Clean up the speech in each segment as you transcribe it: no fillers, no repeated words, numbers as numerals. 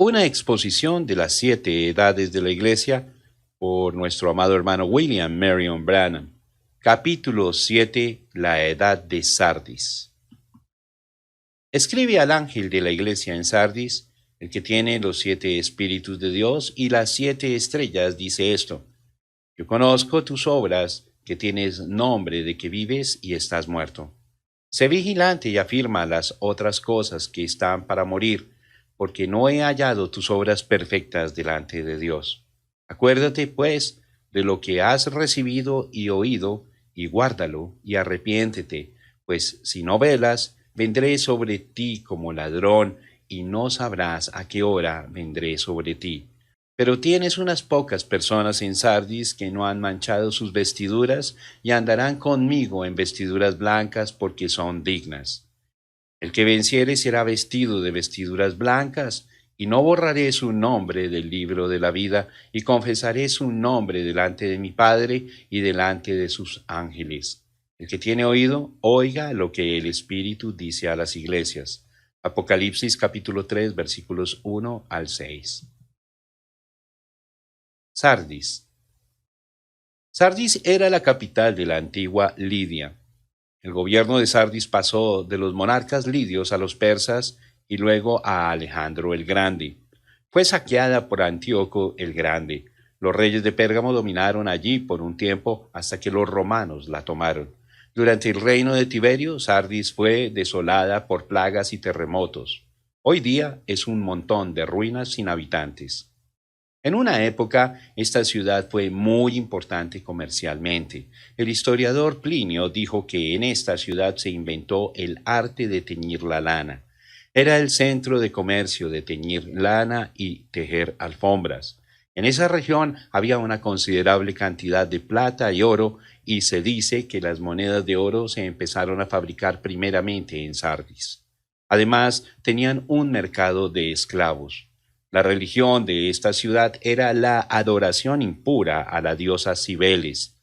Una exposición de las 7 edades de la Iglesia por nuestro amado hermano William Marion Branham. Capítulo 7. La edad de Sardis. Escribe al ángel de la iglesia en Sardis, el que tiene los 7 espíritus de Dios y las 7 estrellas, dice esto: Yo conozco tus obras, que tienes nombre de que vives y estás muerto. Sé vigilante y afirma las otras cosas que están para morir, porque no he hallado tus obras perfectas delante de Dios. Acuérdate, pues, de lo que has recibido y oído, y guárdalo, y arrepiéntete, pues si no velas, vendré sobre ti como ladrón, y no sabrás a qué hora vendré sobre ti. Pero tienes unas pocas personas en Sardis que no han manchado sus vestiduras, y andarán conmigo en vestiduras blancas, porque son dignas. El que venciere será vestido de vestiduras blancas, y no borraré su nombre del libro de la vida, y confesaré su nombre delante de mi Padre y delante de sus ángeles. El que tiene oído, oiga lo que el Espíritu dice a las iglesias. Apocalipsis capítulo 3, versículos 1 al 6. Sardis. Sardis era la capital de la antigua Lidia. El gobierno de Sardis pasó de los monarcas lidios a los persas y luego a Alejandro el Grande. Fue saqueada por Antíoco el Grande. Los reyes de Pérgamo dominaron allí por un tiempo hasta que los romanos la tomaron. Durante el reino de Tiberio, Sardis fue desolada por plagas y terremotos. Hoy día es un montón de ruinas sin habitantes. En una época, esta ciudad fue muy importante comercialmente. El historiador Plinio dijo que en esta ciudad se inventó el arte de teñir la lana. Era el centro de comercio de teñir lana y tejer alfombras. En esa región había una considerable cantidad de plata y oro, y se dice que las monedas de oro se empezaron a fabricar primeramente en Sardis. Además, tenían un mercado de esclavos. La religión de esta ciudad era la adoración impura a la diosa Cibeles.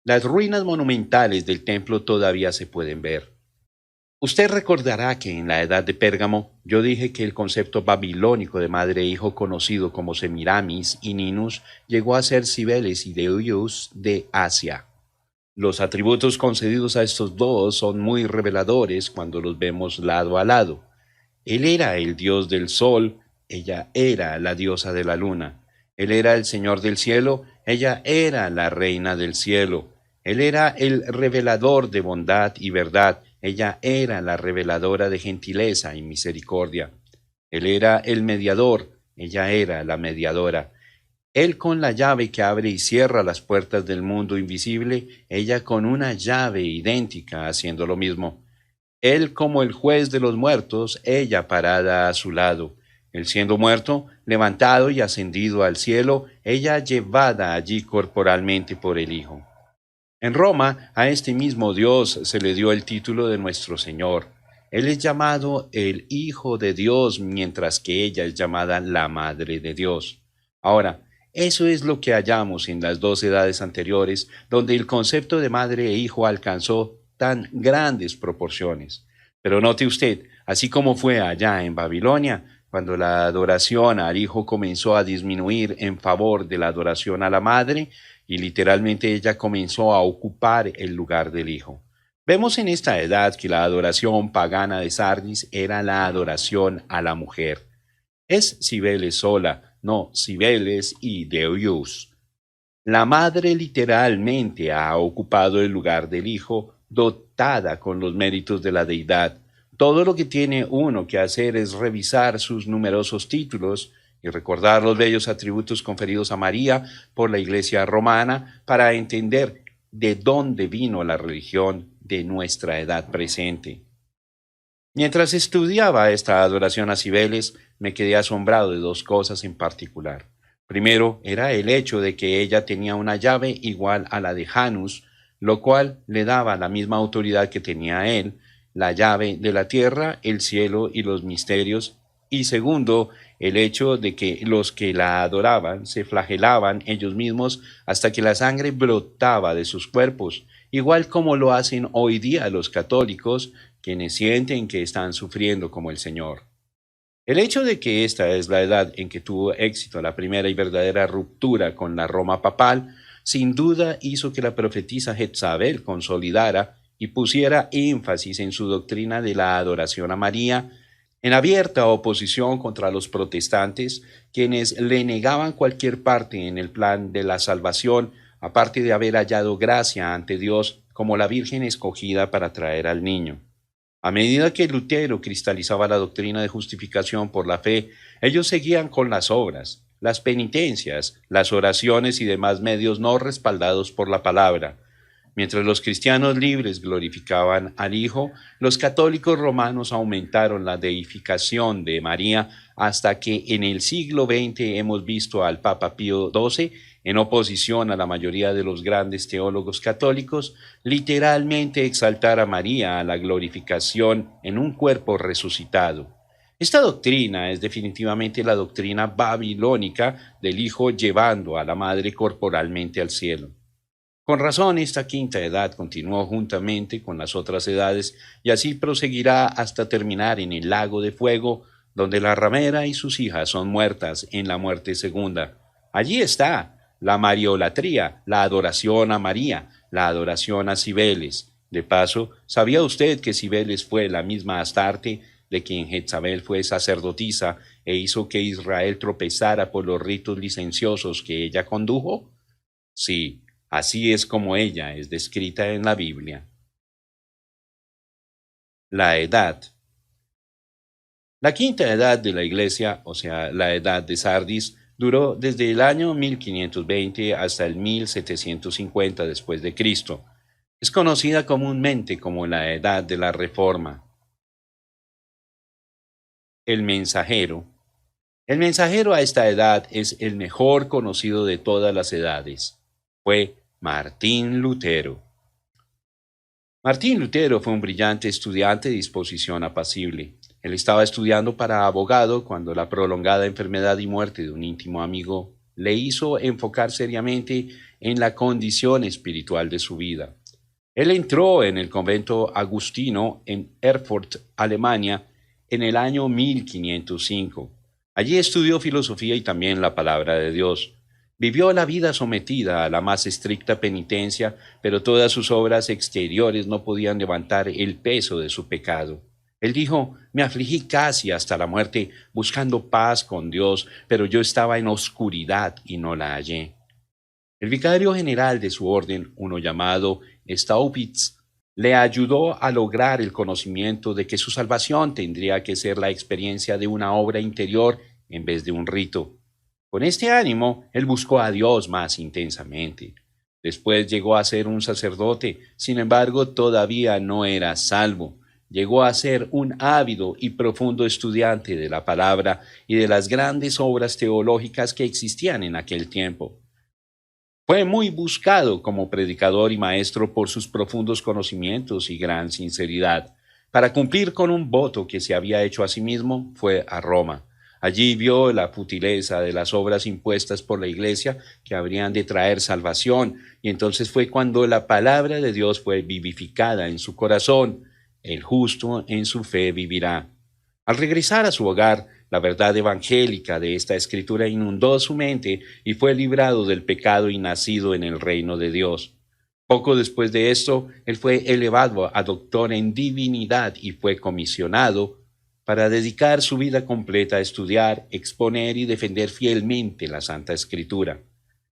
Las ruinas monumentales del templo todavía se pueden ver. Usted recordará que en la edad de Pérgamo yo dije que el concepto babilónico de madre e hijo conocido como Semiramis y Ninus llegó a ser Cibeles y Deuius de Asia. Los atributos concedidos a estos dos son muy reveladores cuando los vemos lado a lado. Él era el dios del sol, ella era la diosa de la luna. Él era el Señor del cielo, ella era la reina del cielo. Él era el revelador de bondad y verdad, ella era la reveladora de gentileza y misericordia. Él era el mediador, ella era la mediadora. Él con la llave que abre y cierra las puertas del mundo invisible, ella con una llave idéntica haciendo lo mismo. Él como el juez de los muertos, ella parada a su lado. Él siendo muerto, levantado y ascendido al cielo, ella llevada allí corporalmente por el Hijo. En Roma, a este mismo Dios se le dio el título de nuestro Señor. Él es llamado el Hijo de Dios, mientras que ella es llamada la Madre de Dios. Ahora, eso es lo que hallamos en las 2 edades anteriores, donde el concepto de madre e hijo alcanzó tan grandes proporciones. Pero note usted, así como fue allá en Babilonia, cuando la adoración al hijo comenzó a disminuir en favor de la adoración a la madre, y literalmente ella comenzó a ocupar el lugar del hijo. Vemos en esta edad que la adoración pagana de Sardis era la adoración a la mujer. Es Cibeles sola, no Cibeles y Deuius. La madre literalmente ha ocupado el lugar del hijo, dotada con los méritos de la deidad. Todo lo que tiene uno que hacer es revisar sus numerosos títulos y recordar los bellos atributos conferidos a María por la Iglesia romana para entender de dónde vino la religión de nuestra edad presente. Mientras estudiaba esta adoración a Cibeles, me quedé asombrado de 2 cosas en particular. Primero, era el hecho de que ella tenía una llave igual a la de Janus, lo cual le daba la misma autoridad que tenía él, la llave de la tierra, el cielo y los misterios. Y segundo, el hecho de que los que la adoraban se flagelaban ellos mismos hasta que la sangre brotaba de sus cuerpos, igual como lo hacen hoy día los católicos, quienes sienten que están sufriendo como el Señor. El hecho de que esta es la edad en que tuvo éxito la primera y verdadera ruptura con la Roma papal, sin duda hizo que la profetisa Jezabel consolidara y pusiera énfasis en su doctrina de la adoración a María, en abierta oposición contra los protestantes, quienes le negaban cualquier parte en el plan de la salvación, aparte de haber hallado gracia ante Dios como la Virgen escogida para traer al niño. A medida que Lutero cristalizaba la doctrina de justificación por la fe, ellos seguían con las obras, las penitencias, las oraciones y demás medios no respaldados por la palabra. Mientras los cristianos libres glorificaban al Hijo, los católicos romanos aumentaron la deificación de María hasta que en el siglo XX hemos visto al Papa Pío XII, en oposición a la mayoría de los grandes teólogos católicos, literalmente exaltar a María a la glorificación en un cuerpo resucitado. Esta doctrina es definitivamente la doctrina babilónica del Hijo llevando a la Madre corporalmente al cielo. Con razón, esta quinta edad continuó juntamente con las otras edades y así proseguirá hasta terminar en el lago de fuego, donde la ramera y sus hijas son muertas en la muerte segunda. Allí está la mariolatría, la adoración a María, la adoración a Cibeles. De paso, ¿sabía usted que Cibeles fue la misma Astarte de quien Jezabel fue sacerdotisa e hizo que Israel tropezara por los ritos licenciosos que ella condujo? Sí. Así es como ella es descrita en la Biblia. La edad. La quinta edad de la Iglesia, o sea, la edad de Sardis, duró desde el año 1520 hasta el 1750 después de Cristo. Es conocida comúnmente como la edad de la Reforma. El mensajero. El mensajero a esta edad es el mejor conocido de todas las edades. Fue Martín Lutero. Martín Lutero fue un brillante estudiante de disposición apacible. Él estaba estudiando para abogado cuando la prolongada enfermedad y muerte de un íntimo amigo le hizo enfocar seriamente en la condición espiritual de su vida. Él entró en el convento agustino en Erfurt, Alemania, en el año 1505. Allí estudió filosofía y también la palabra de Dios. Vivió la vida sometida a la más estricta penitencia, pero todas sus obras exteriores no podían levantar el peso de su pecado. Él dijo, me afligí casi hasta la muerte buscando paz con Dios, pero yo estaba en oscuridad y no la hallé. El vicario general de su orden, uno llamado Staupitz, le ayudó a lograr el conocimiento de que su salvación tendría que ser la experiencia de una obra interior en vez de un rito. Con este ánimo, él buscó a Dios más intensamente. Después llegó a ser un sacerdote, sin embargo, todavía no era salvo. Llegó a ser un ávido y profundo estudiante de la palabra y de las grandes obras teológicas que existían en aquel tiempo. Fue muy buscado como predicador y maestro por sus profundos conocimientos y gran sinceridad. Para cumplir con un voto que se había hecho a sí mismo, fue a Roma. Allí vio la futileza de las obras impuestas por la Iglesia que habrían de traer salvación, y entonces fue cuando la palabra de Dios fue vivificada en su corazón. El justo en su fe vivirá. Al regresar a su hogar, la verdad evangélica de esta escritura inundó su mente y fue librado del pecado y nacido en el reino de Dios. Poco después de esto, él fue elevado a doctor en divinidad y fue comisionado para dedicar su vida completa a estudiar, exponer y defender fielmente la Santa Escritura.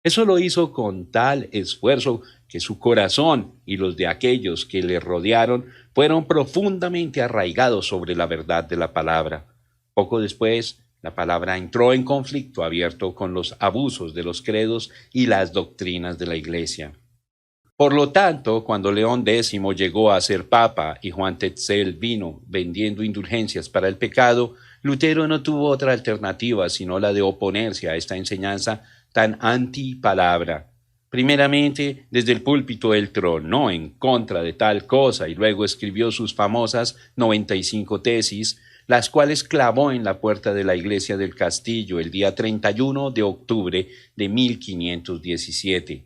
Eso lo hizo con tal esfuerzo que su corazón y los de aquellos que le rodearon fueron profundamente arraigados sobre la verdad de la palabra. Poco después, la palabra entró en conflicto abierto con los abusos de los credos y las doctrinas de la Iglesia. Por lo tanto, cuando León X llegó a ser papa y Juan Tetzel vino vendiendo indulgencias para el pecado, Lutero no tuvo otra alternativa sino la de oponerse a esta enseñanza tan antipalabra. Primeramente, desde el púlpito él tronó en contra de tal cosa y luego escribió sus famosas 95 tesis, las cuales clavó en la puerta de la iglesia del castillo el día 31 de octubre de 1517.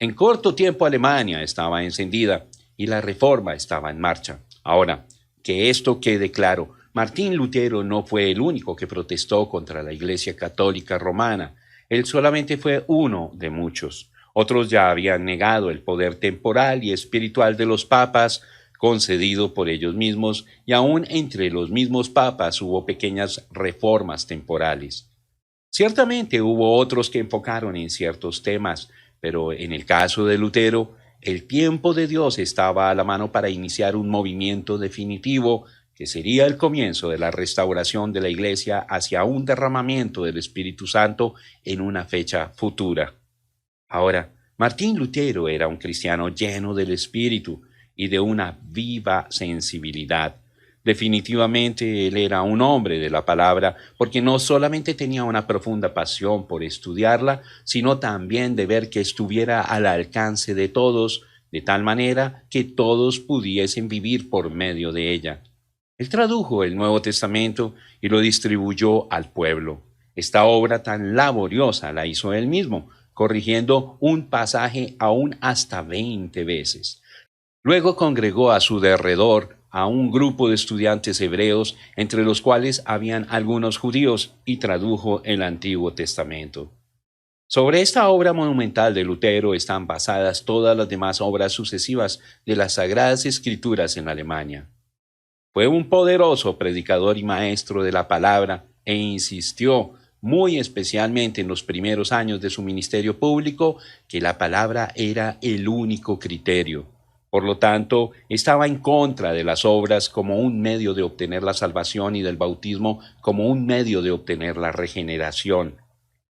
En corto tiempo Alemania estaba encendida y la reforma estaba en marcha. Ahora, que esto quede claro, Martín Lutero no fue el único que protestó contra la Iglesia Católica Romana. Él solamente fue uno de muchos. Otros ya habían negado el poder temporal y espiritual de los papas, concedido por ellos mismos, y aún entre los mismos papas hubo pequeñas reformas temporales. Ciertamente hubo otros que enfocaron en ciertos temas, pero en el caso de Lutero, el tiempo de Dios estaba a la mano para iniciar un movimiento definitivo que sería el comienzo de la restauración de la Iglesia hacia un derramamiento del Espíritu Santo en una fecha futura. Ahora, Martín Lutero era un cristiano lleno del Espíritu y de una viva sensibilidad. Definitivamente él era un hombre de la palabra porque no solamente tenía una profunda pasión por estudiarla, sino también de ver que estuviera al alcance de todos, de tal manera que todos pudiesen vivir por medio de ella. Él tradujo el Nuevo Testamento y lo distribuyó al pueblo. Esta obra tan laboriosa la hizo él mismo, corrigiendo un pasaje aún hasta 20 veces. Luego congregó a su derredor a un grupo de estudiantes hebreos, entre los cuales habían algunos judíos, y tradujo el Antiguo Testamento. Sobre esta obra monumental de Lutero están basadas todas las demás obras sucesivas de las Sagradas Escrituras en Alemania. Fue un poderoso predicador y maestro de la palabra e insistió muy especialmente en los primeros años de su ministerio público que la palabra era el único criterio. Por lo tanto, estaba en contra de las obras como un medio de obtener la salvación y del bautismo como un medio de obtener la regeneración.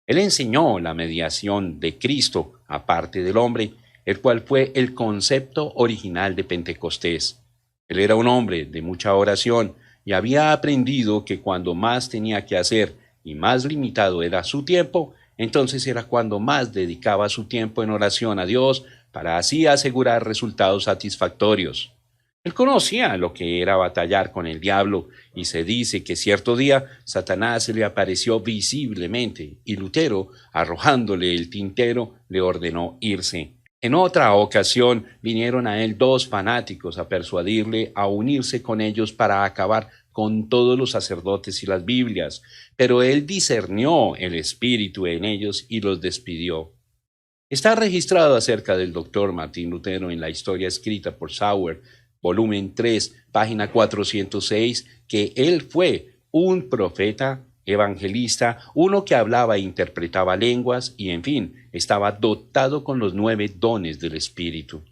Él enseñó la mediación de Cristo, aparte del hombre, el cual fue el concepto original de Pentecostés. Él era un hombre de mucha oración y había aprendido que cuando más tenía que hacer y más limitado era su tiempo, entonces era cuando más dedicaba su tiempo en oración a Dios para así asegurar resultados satisfactorios. Él conocía lo que era batallar con el diablo y se dice que cierto día Satanás se le apareció visiblemente y Lutero, arrojándole el tintero, le ordenó irse. En otra ocasión vinieron a él dos fanáticos a persuadirle a unirse con ellos para acabar con todos los sacerdotes y las Biblias, pero él discernió el espíritu en ellos y los despidió. Está registrado acerca del doctor Martín Lutero en la historia escrita por Sauer, volumen 3, página 406, que él fue un profeta, evangelista, uno que hablaba e interpretaba lenguas y, en fin, estaba dotado con los 9 dones del Espíritu.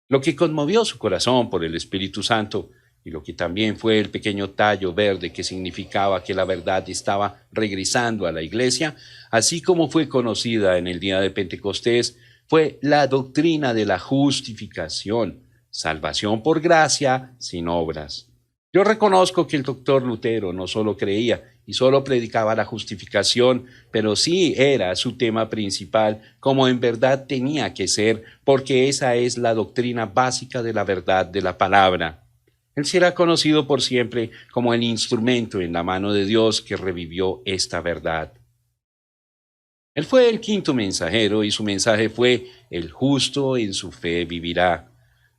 Lo que conmovió su corazón por el Espíritu Santo y lo que también fue el pequeño tallo verde que significaba que la verdad estaba regresando a la iglesia, así como fue conocida en el día de Pentecostés, fue la doctrina de la justificación, salvación por gracia, sin obras. Yo reconozco que el doctor Lutero no solo creía y solo predicaba la justificación, pero sí era su tema principal, como en verdad tenía que ser, porque esa es la doctrina básica de la verdad de la palabra. Él será conocido por siempre como el instrumento en la mano de Dios que revivió esta verdad. Él fue el quinto mensajero y su mensaje fue: el justo en su fe vivirá.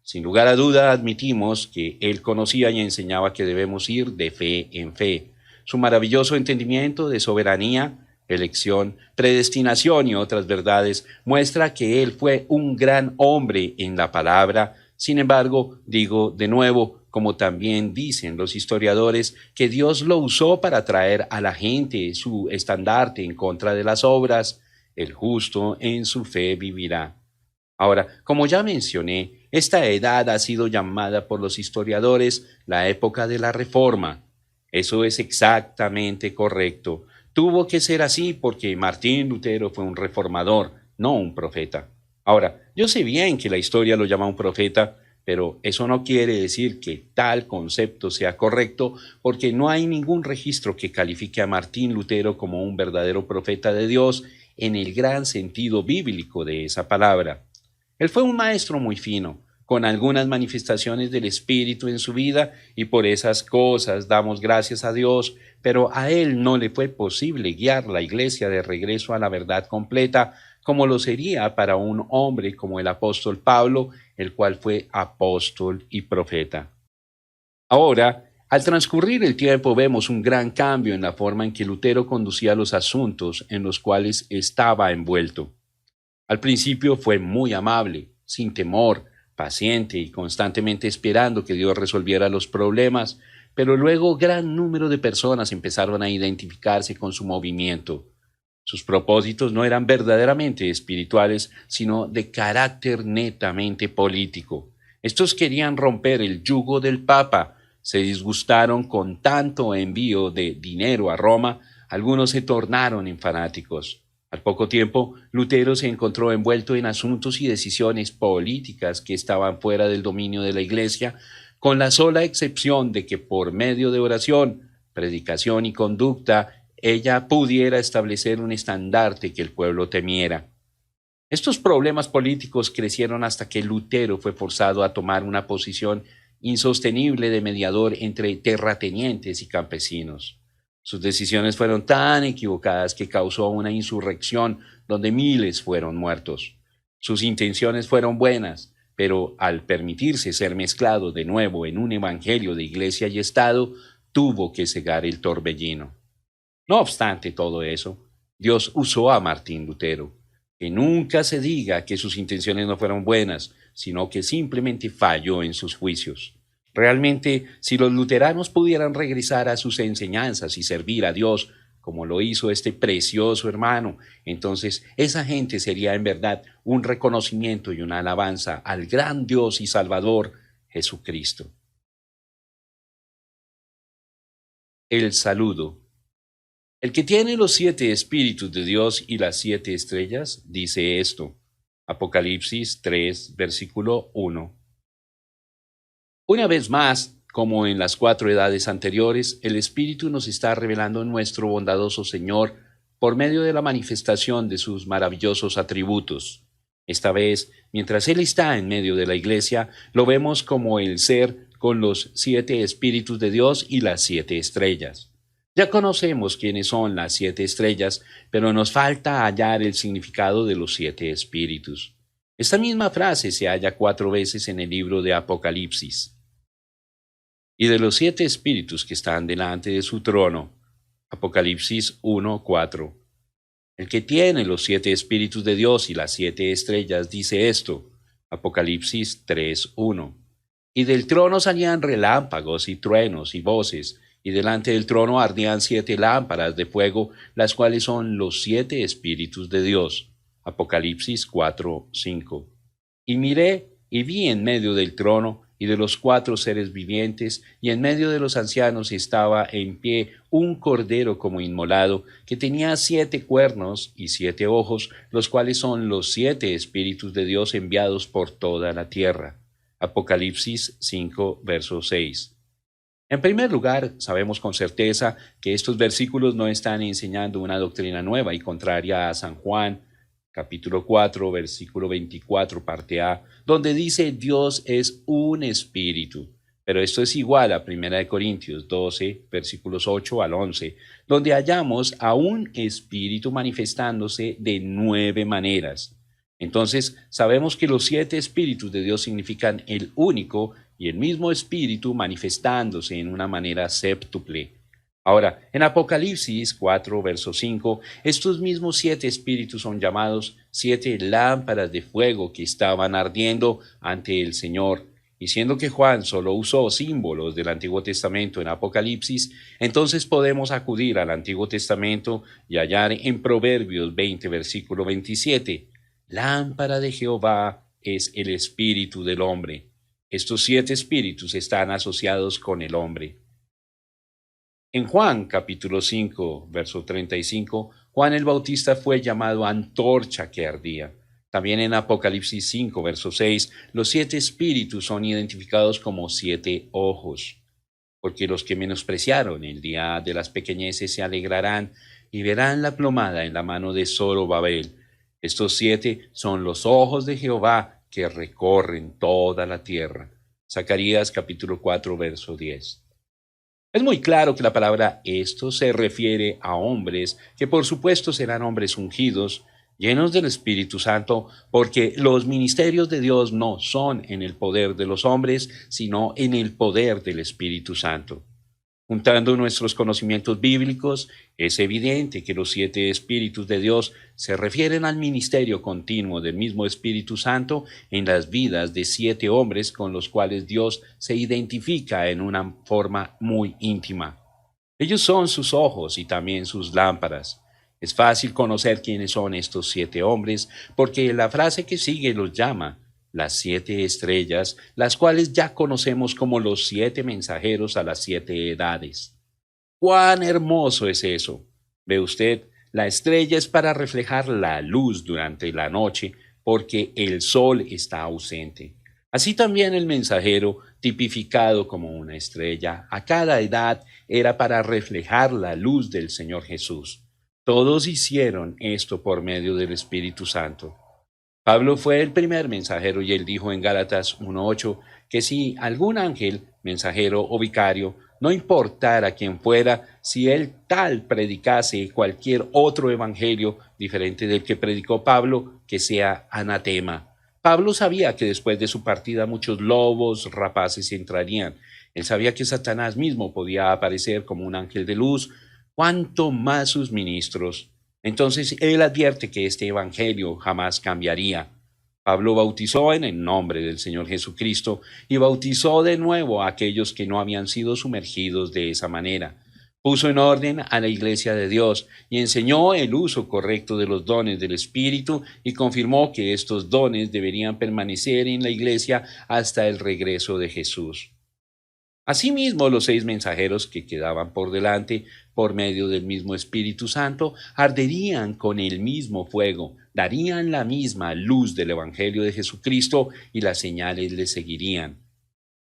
Sin lugar a duda admitimos que él conocía y enseñaba que debemos ir de fe en fe. Su maravilloso entendimiento de soberanía, elección, predestinación y otras verdades muestra que él fue un gran hombre en la palabra. Sin embargo, digo de nuevo, como también dicen los historiadores, que Dios lo usó para traer a la gente su estandarte en contra de las obras. El justo en su fe vivirá. Ahora, como ya mencioné, esta edad ha sido llamada por los historiadores la época de la Reforma. Eso es exactamente correcto. Tuvo que ser así porque Martín Lutero fue un reformador, no un profeta. Ahora, yo sé bien que la historia lo llama un profeta, pero eso no quiere decir que tal concepto sea correcto, porque no hay ningún registro que califique a Martín Lutero como un verdadero profeta de Dios en el gran sentido bíblico de esa palabra. Él fue un maestro muy fino, con algunas manifestaciones del Espíritu en su vida, y por esas cosas damos gracias a Dios, pero a él no le fue posible guiar la iglesia de regreso a la verdad completa, como lo sería para un hombre como el apóstol Pablo, el cual fue apóstol y profeta. Ahora, Al transcurrir el tiempo vemos un gran cambio en la forma en que Lutero conducía los asuntos en los cuales estaba envuelto. Al principio fue muy amable, sin temor, paciente y constantemente esperando que Dios resolviera los problemas, pero luego gran número de personas empezaron a identificarse con su movimiento. Sus propósitos no eran verdaderamente espirituales, sino de carácter netamente político. Estos querían romper el yugo del Papa, se disgustaron con tanto envío de dinero a Roma, algunos se tornaron en fanáticos. Al poco tiempo, Lutero se encontró envuelto en asuntos y decisiones políticas que estaban fuera del dominio de la Iglesia, con la sola excepción de que por medio de oración, predicación y conducta, ella pudiera establecer un estandarte que el pueblo temiera. Estos problemas políticos crecieron hasta que Lutero fue forzado a tomar una posición insostenible de mediador entre terratenientes y campesinos. Sus decisiones fueron tan equivocadas que causó una insurrección donde miles fueron muertos. Sus intenciones fueron buenas, pero al permitirse ser mezclado de nuevo en un evangelio de iglesia y Estado, tuvo que cegar el torbellino. No obstante todo eso, Dios usó a Martín Lutero. Que nunca se diga que sus intenciones no fueron buenas, sino que simplemente falló en sus juicios. Realmente, si los luteranos pudieran regresar a sus enseñanzas y servir a Dios, como lo hizo este precioso hermano, entonces esa gente sería en verdad un reconocimiento y una alabanza al gran Dios y Salvador, Jesucristo. El saludo. El que tiene los 7 espíritus de Dios y las 7 estrellas, dice esto. Apocalipsis 3, versículo 1. Una vez más, como en las 4 edades anteriores, el Espíritu nos está revelando nuestro bondadoso Señor por medio de la manifestación de sus maravillosos atributos. Esta vez, mientras Él está en medio de la iglesia, lo vemos como el ser con los 7 espíritus de Dios y las 7 estrellas. Ya conocemos quiénes son las 7 estrellas, pero nos falta hallar el significado de los 7 espíritus. Esta misma frase se halla 4 veces en el libro de Apocalipsis. Y de los 7 espíritus que están delante de su trono, Apocalipsis 1:4. El que tiene los 7 espíritus de Dios y las 7 estrellas dice esto, Apocalipsis 3:1. Y del trono salían relámpagos y truenos y voces, y delante del trono ardían 7 lámparas de fuego, las cuales son los 7 espíritus de Dios. Apocalipsis 4:5. Y miré y vi en medio del trono y de los 4 seres vivientes, y en medio de los ancianos estaba en pie un cordero como inmolado, que tenía 7 cuernos y 7 ojos, los cuales son los 7 espíritus de Dios enviados por toda la tierra. Apocalipsis 5, verso 6. En primer lugar, sabemos con certeza que estos versículos no están enseñando una doctrina nueva y contraria a San Juan, capítulo 4, versículo 24, parte A, donde dice Dios es un espíritu. Pero esto es igual a 1 Corintios 12, versículos 8 al 11, donde hallamos a un espíritu manifestándose de 9 maneras. Entonces, sabemos que los 7 espíritus de Dios significan el único y el mismo espíritu manifestándose en una manera séptuple. Ahora, en Apocalipsis 4, verso 5, estos mismos 7 espíritus son llamados 7 lámparas de fuego que estaban ardiendo ante el Señor. Y siendo que Juan solo usó símbolos del Antiguo Testamento en Apocalipsis, entonces podemos acudir al Antiguo Testamento y hallar en Proverbios 20, versículo 27, lámpara de Jehová es el espíritu del hombre. Estos 7 espíritus están asociados con el hombre. En Juan capítulo 5, verso 35, Juan el Bautista fue llamado antorcha que ardía. También en Apocalipsis 5, verso 6, los 7 espíritus son identificados como 7 ojos. Porque los que menospreciaron el día de las pequeñeces se alegrarán y verán la plomada en la mano de Zorobabel. Estos 7 son los ojos de Jehová que recorren toda la tierra. Zacarías capítulo 4, verso 10. Es muy claro que la palabra esto se refiere a hombres que por supuesto serán hombres ungidos, llenos del Espíritu Santo, porque los ministerios de Dios no son en el poder de los hombres, sino en el poder del Espíritu Santo. Juntando nuestros conocimientos bíblicos, es evidente que los 7 Espíritus de Dios se refieren al ministerio continuo del mismo Espíritu Santo en las vidas de 7 hombres con los cuales Dios se identifica en una forma muy íntima. Ellos son sus ojos y también sus lámparas. Es fácil conocer quiénes son estos 7 hombres porque la frase que sigue los llama las 7 estrellas, las cuales ya conocemos como los 7 mensajeros a las 7 edades. ¡Cuán hermoso es eso! Ve usted, la estrella es para reflejar la luz durante la noche, porque el sol está ausente. Así también el mensajero, tipificado como una estrella, a cada edad era para reflejar la luz del Señor Jesús. Todos hicieron esto por medio del Espíritu Santo. Pablo fue el primer mensajero y él dijo en Gálatas 1:8 que si algún ángel, mensajero o vicario, no importara quién fuera, si él tal predicase cualquier otro evangelio diferente del que predicó Pablo, que sea anatema. Pablo sabía que después de su partida muchos lobos rapaces entrarían. Él sabía que Satanás mismo podía aparecer como un ángel de luz, cuanto más sus ministros. Entonces él advierte que este evangelio jamás cambiaría. Pablo bautizó en el nombre del Señor Jesucristo y bautizó de nuevo a aquellos que no habían sido sumergidos de esa manera. Puso en orden a la iglesia de Dios y enseñó el uso correcto de los dones del Espíritu y confirmó que estos dones deberían permanecer en la iglesia hasta el regreso de Jesús. Asimismo, los 6 mensajeros que quedaban por delante, por medio del mismo Espíritu Santo, arderían con el mismo fuego, darían la misma luz del Evangelio de Jesucristo y las señales le seguirían.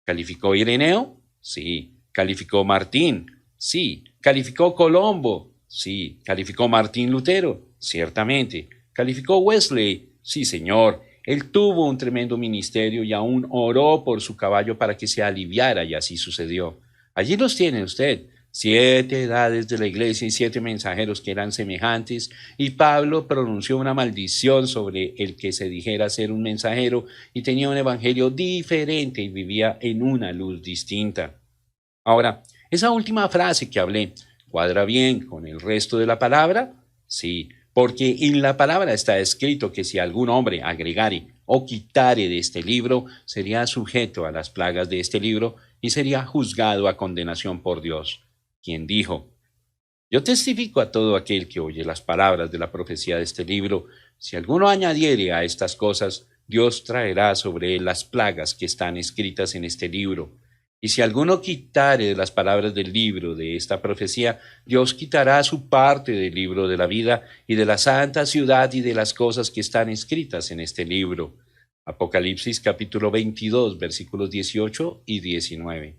¿Calificó Ireneo? Sí. ¿Calificó Martín? Sí. ¿Calificó Colombo? Sí. ¿Calificó Martín Lutero? Ciertamente. ¿Calificó Wesley? Sí, señor. Él tuvo un tremendo ministerio y aún oró por su caballo para que se aliviara, y así sucedió. Allí los tiene usted, 7 edades de la iglesia y 7 mensajeros que eran semejantes, y Pablo pronunció una maldición sobre el que se dijera ser un mensajero y tenía un evangelio diferente y vivía en una luz distinta. Ahora, esa última frase que hablé, ¿cuadra bien con el resto de la palabra? Sí, porque en la palabra está escrito que si algún hombre agregare o quitare de este libro, sería sujeto a las plagas de este libro y sería juzgado a condenación por Dios, quien dijo: yo testifico a todo aquel que oye las palabras de la profecía de este libro, si alguno añadiere a estas cosas, Dios traerá sobre él las plagas que están escritas en este libro. Y si alguno quitare de las palabras del libro de esta profecía, Dios quitará su parte del libro de la vida y de la santa ciudad y de las cosas que están escritas en este libro. Apocalipsis capítulo 22, versículos 18 y 19.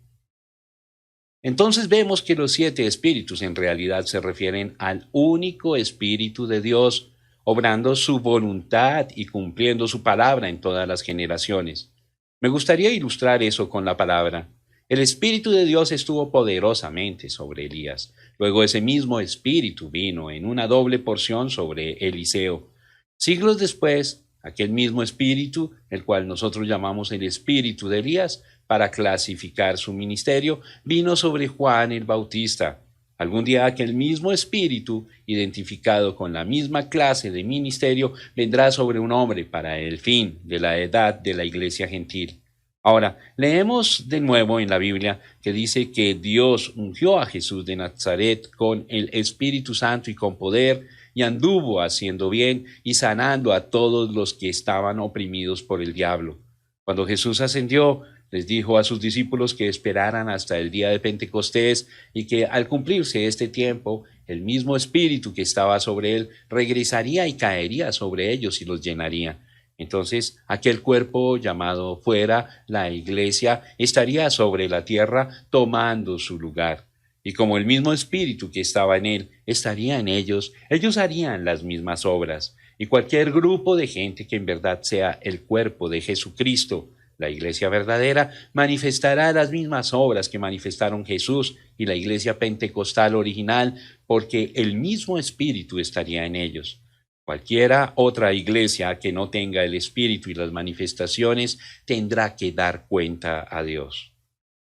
Entonces vemos que los 7 espíritus en realidad se refieren al único Espíritu de Dios, obrando su voluntad y cumpliendo su palabra en todas las generaciones. Me gustaría ilustrar eso con la palabra. El Espíritu de Dios estuvo poderosamente sobre Elías. Luego ese mismo Espíritu vino en una doble porción sobre Eliseo. Siglos después, aquel mismo Espíritu, el cual nosotros llamamos el Espíritu de Elías, para clasificar su ministerio, vino sobre Juan el Bautista. Algún día aquel mismo Espíritu, identificado con la misma clase de ministerio, vendrá sobre un hombre para el fin de la edad de la iglesia gentil. Ahora, leemos de nuevo en la Biblia que dice que Dios ungió a Jesús de Nazaret con el Espíritu Santo y con poder, y anduvo haciendo bien y sanando a todos los que estaban oprimidos por el diablo. Cuando Jesús ascendió, les dijo a sus discípulos que esperaran hasta el día de Pentecostés y que al cumplirse este tiempo, el mismo Espíritu que estaba sobre él regresaría y caería sobre ellos y los llenaría. Entonces, aquel cuerpo llamado fuera la iglesia estaría sobre la tierra tomando su lugar. Y como el mismo Espíritu que estaba en él estaría en ellos, ellos harían las mismas obras. Y cualquier grupo de gente que en verdad sea el cuerpo de Jesucristo, la iglesia verdadera, manifestará las mismas obras que manifestaron Jesús y la iglesia pentecostal original, porque el mismo Espíritu estaría en ellos. Cualquiera otra iglesia que no tenga el Espíritu y las manifestaciones tendrá que dar cuenta a Dios.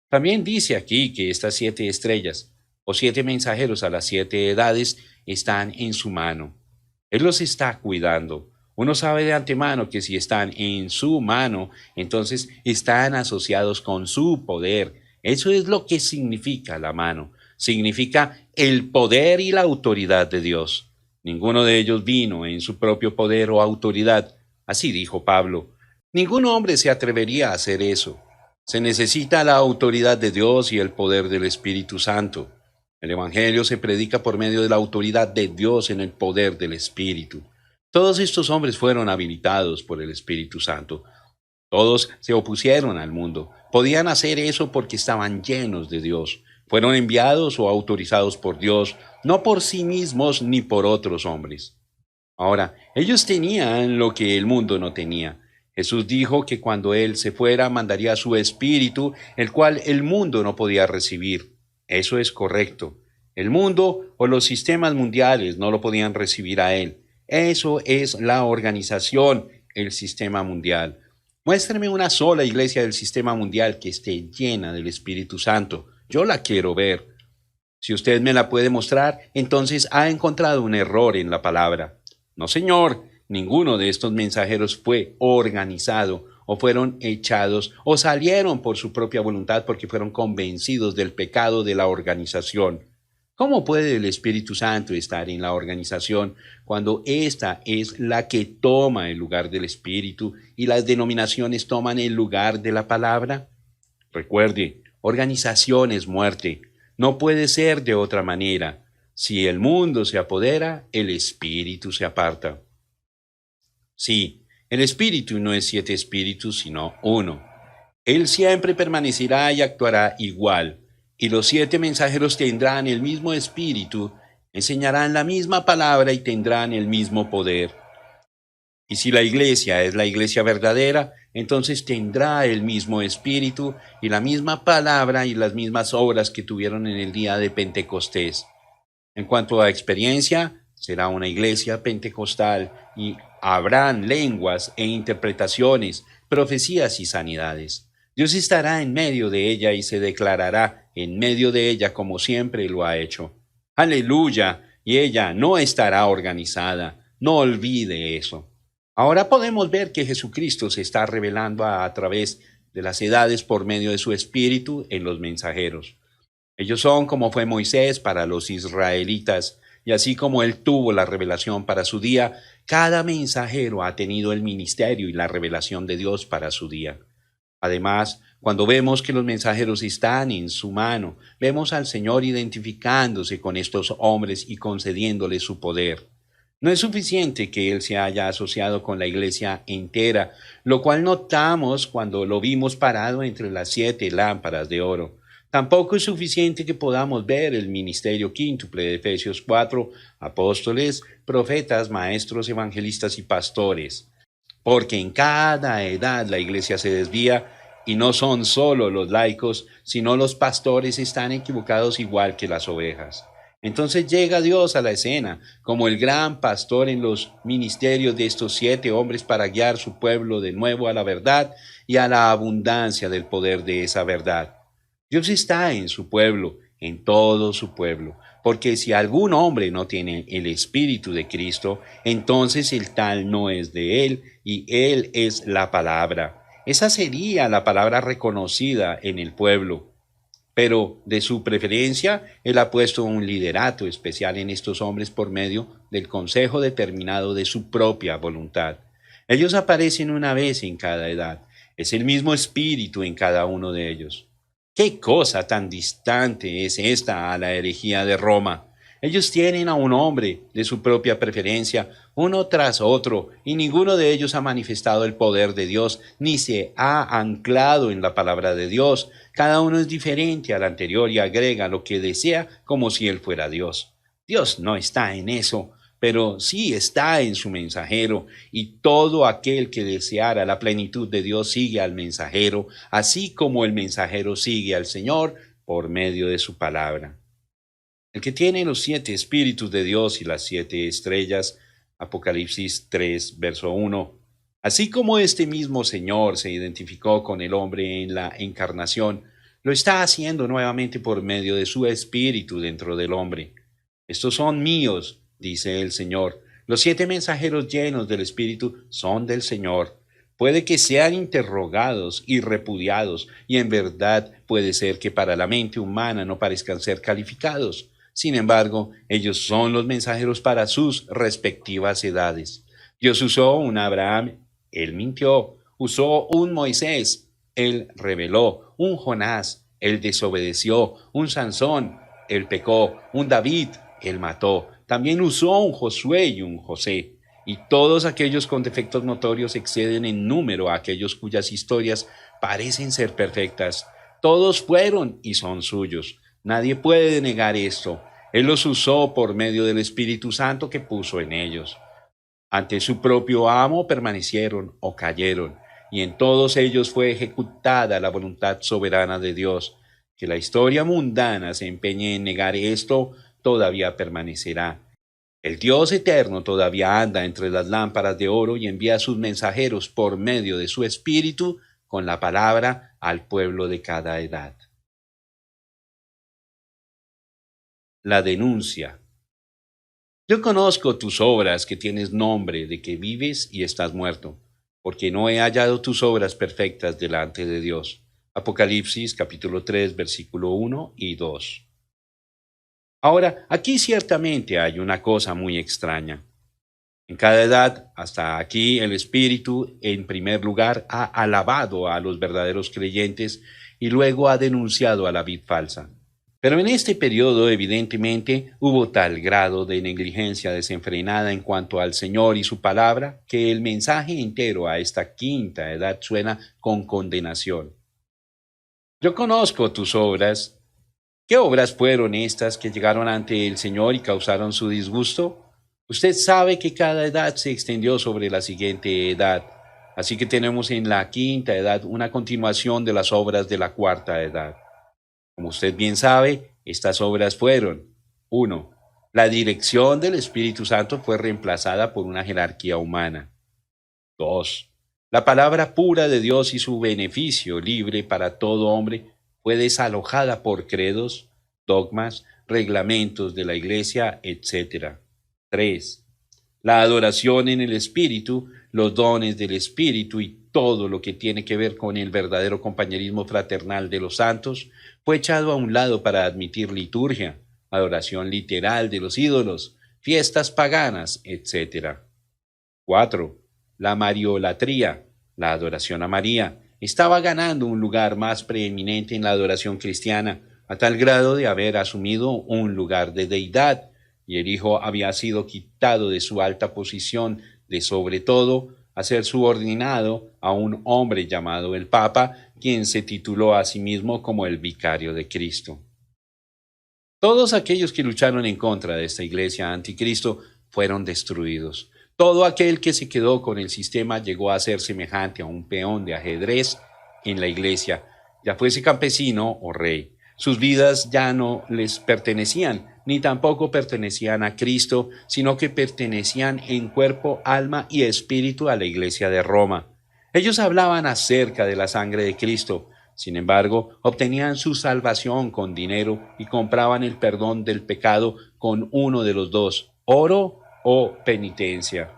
También dice aquí que estas 7 estrellas o 7 mensajeros a las 7 edades están en su mano. Él los está cuidando. Uno sabe de antemano que si están en su mano, entonces están asociados con su poder. Eso es lo que significa la mano. Significa el poder y la autoridad de Dios. Ninguno de ellos vino en su propio poder o autoridad. Así dijo Pablo. Ningún hombre se atrevería a hacer eso. Se necesita la autoridad de Dios y el poder del Espíritu Santo. El Evangelio se predica por medio de la autoridad de Dios en el poder del Espíritu. Todos estos hombres fueron habilitados por el Espíritu Santo. Todos se opusieron al mundo. Podían hacer eso porque estaban llenos de Dios. Fueron enviados o autorizados por Dios, no por sí mismos ni por otros hombres. Ahora, ellos tenían lo que el mundo no tenía. Jesús dijo que cuando Él se fuera mandaría su Espíritu, el cual el mundo no podía recibir. Eso es correcto. El mundo o los sistemas mundiales no lo podían recibir a Él. Eso es la organización, el sistema mundial. Muéstrame una sola iglesia del sistema mundial que esté llena del Espíritu Santo. Yo la quiero ver. Si usted me la puede mostrar, entonces ha encontrado un error en la palabra. No, señor, ninguno de estos mensajeros fue organizado o fueron echados o salieron por su propia voluntad porque fueron convencidos del pecado de la organización. ¿Cómo puede el Espíritu Santo estar en la organización cuando ésta es la que toma el lugar del Espíritu y las denominaciones toman el lugar de la palabra? Recuerde, organización es muerte. No puede ser de otra manera. Si el mundo se apodera, el espíritu se aparta. Sí, el espíritu no es 7 espíritus, sino uno. Él siempre permanecerá y actuará igual, y los 7 mensajeros tendrán el mismo espíritu, enseñarán la misma palabra y tendrán el mismo poder. Y si la iglesia es la iglesia verdadera, entonces tendrá el mismo espíritu y la misma palabra y las mismas obras que tuvieron en el día de Pentecostés. En cuanto a experiencia, será una iglesia pentecostal y habrán lenguas e interpretaciones, profecías y sanidades. Dios estará en medio de ella y se declarará en medio de ella como siempre lo ha hecho. Aleluya, y ella no estará organizada. No olvide eso. Ahora podemos ver que Jesucristo se está revelando a través de las edades por medio de su Espíritu en los mensajeros. Ellos son como fue Moisés para los israelitas, y así como él tuvo la revelación para su día, cada mensajero ha tenido el ministerio y la revelación de Dios para su día. Además, cuando vemos que los mensajeros están en su mano, vemos al Señor identificándose con estos hombres y concediéndoles su poder. No es suficiente que Él se haya asociado con la iglesia entera, lo cual notamos cuando lo vimos parado entre las 7 lámparas de oro. Tampoco es suficiente que podamos ver el ministerio quíntuple de Efesios 4, apóstoles, profetas, maestros, evangelistas y pastores. Porque en cada edad la iglesia se desvía y no son solo los laicos, sino los pastores están equivocados igual que las ovejas. Entonces llega Dios a la escena como el gran pastor en los ministerios de estos 7 hombres para guiar su pueblo de nuevo a la verdad y a la abundancia del poder de esa verdad. Dios está en su pueblo, en todo su pueblo, porque si algún hombre no tiene el Espíritu de Cristo, entonces el tal no es de él y él es la palabra. Esa sería la palabra reconocida en el pueblo. Pero de su preferencia, él ha puesto un liderato especial en estos hombres por medio del consejo determinado de su propia voluntad. Ellos aparecen una vez en cada edad. Es el mismo espíritu en cada uno de ellos. ¿Qué cosa tan distante es esta a la herejía de Roma? Ellos tienen a un hombre de su propia preferencia, uno tras otro, y ninguno de ellos ha manifestado el poder de Dios, ni se ha anclado en la palabra de Dios. Cada uno es diferente al anterior y agrega lo que desea como si él fuera Dios. Dios no está en eso, pero sí está en su mensajero, y todo aquel que deseara la plenitud de Dios sigue al mensajero, así como el mensajero sigue al Señor por medio de su palabra. El que tiene los 7 espíritus de Dios y las 7 estrellas, Apocalipsis 3, verso 1. Así como este mismo Señor se identificó con el hombre en la encarnación, lo está haciendo nuevamente por medio de su espíritu dentro del hombre. Estos son míos, dice el Señor. Los 7 mensajeros llenos del Espíritu son del Señor. Puede que sean interrogados y repudiados, y en verdad puede ser que para la mente humana no parezcan ser calificados. Sin embargo, ellos son los mensajeros para sus respectivas edades. Dios usó un Abraham, él mintió. Usó un Moisés, él rebeló. Un Jonás, él desobedeció. Un Sansón, él pecó. Un David, él mató. También usó un Josué y un José. Y todos aquellos con defectos notorios exceden en número a aquellos cuyas historias parecen ser perfectas. Todos fueron y son suyos. Nadie puede negar esto. Él los usó por medio del Espíritu Santo que puso en ellos. Ante su propio amo permanecieron o cayeron, y en todos ellos fue ejecutada la voluntad soberana de Dios. Que la historia mundana se empeñe en negar esto, todavía permanecerá. El Dios eterno todavía anda entre las lámparas de oro y envía a sus mensajeros por medio de su Espíritu con la palabra al pueblo de cada edad. La denuncia. Yo conozco tus obras, que tienes nombre de que vives y estás muerto, porque no he hallado tus obras perfectas delante de Dios. Apocalipsis capítulo 3, versículo 1 y 2. Ahora, aquí ciertamente hay una cosa muy extraña. En cada edad, hasta aquí, el Espíritu, en primer lugar, ha alabado a los verdaderos creyentes y luego ha denunciado a la vid falsa. Pero en este periodo, evidentemente, hubo tal grado de negligencia desenfrenada en cuanto al Señor y su palabra, que el mensaje entero a esta quinta edad suena con condenación. Yo conozco tus obras. ¿Qué obras fueron estas que llegaron ante el Señor y causaron su disgusto? Usted sabe que cada edad se extendió sobre la siguiente edad, así que tenemos en la quinta edad una continuación de las obras de la cuarta edad. Como usted bien sabe, estas obras fueron: 1. La dirección del Espíritu Santo fue reemplazada por una jerarquía humana. 2. La palabra pura de Dios y su beneficio libre para todo hombre fue desalojada por credos, dogmas, reglamentos de la Iglesia, etc. 3. La adoración en el Espíritu, los dones del Espíritu y todo lo que tiene que ver con el verdadero compañerismo fraternal de los santos fue echado a un lado para admitir liturgia, adoración literal de los ídolos, fiestas paganas, etc. 4. La mariolatría, la adoración a María, estaba ganando un lugar más preeminente en la adoración cristiana, a tal grado de haber asumido un lugar de deidad, y el Hijo había sido quitado de su alta posición de sobre todo a ser subordinado a un hombre llamado el Papa, quien se tituló a sí mismo como el vicario de Cristo. Todos aquellos que lucharon en contra de esta iglesia anticristo fueron destruidos. Todo aquel que se quedó con el sistema llegó a ser semejante a un peón de ajedrez en la iglesia, ya fuese campesino o rey. Sus vidas ya no les pertenecían, ni tampoco pertenecían a Cristo, sino que pertenecían en cuerpo, alma y espíritu a la iglesia de Roma. Ellos hablaban acerca de la sangre de Cristo. Sin embargo, obtenían su salvación con dinero y compraban el perdón del pecado con uno de los dos, oro o penitencia.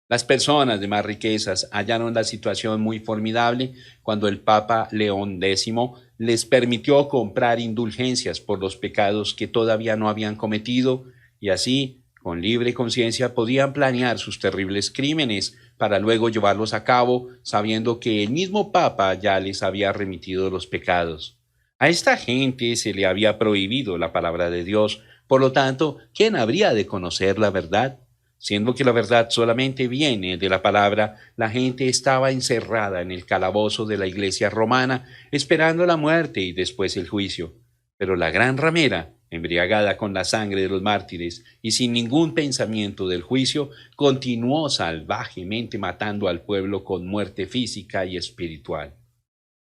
Las personas de más riquezas hallaron la situación muy formidable cuando el Papa León X les permitió comprar indulgencias por los pecados que todavía no habían cometido, y así, con libre conciencia, podían planear sus terribles crímenes para luego llevarlos a cabo, sabiendo que el mismo Papa ya les había remitido los pecados. A esta gente se le había prohibido la palabra de Dios. Por lo tanto, ¿quién habría de conocer la verdad? Siendo que la verdad solamente viene de la palabra, la gente estaba encerrada en el calabozo de la iglesia romana, esperando la muerte y después el juicio. Pero la gran ramera, embriagada con la sangre de los mártires y sin ningún pensamiento del juicio, continuó salvajemente matando al pueblo con muerte física y espiritual.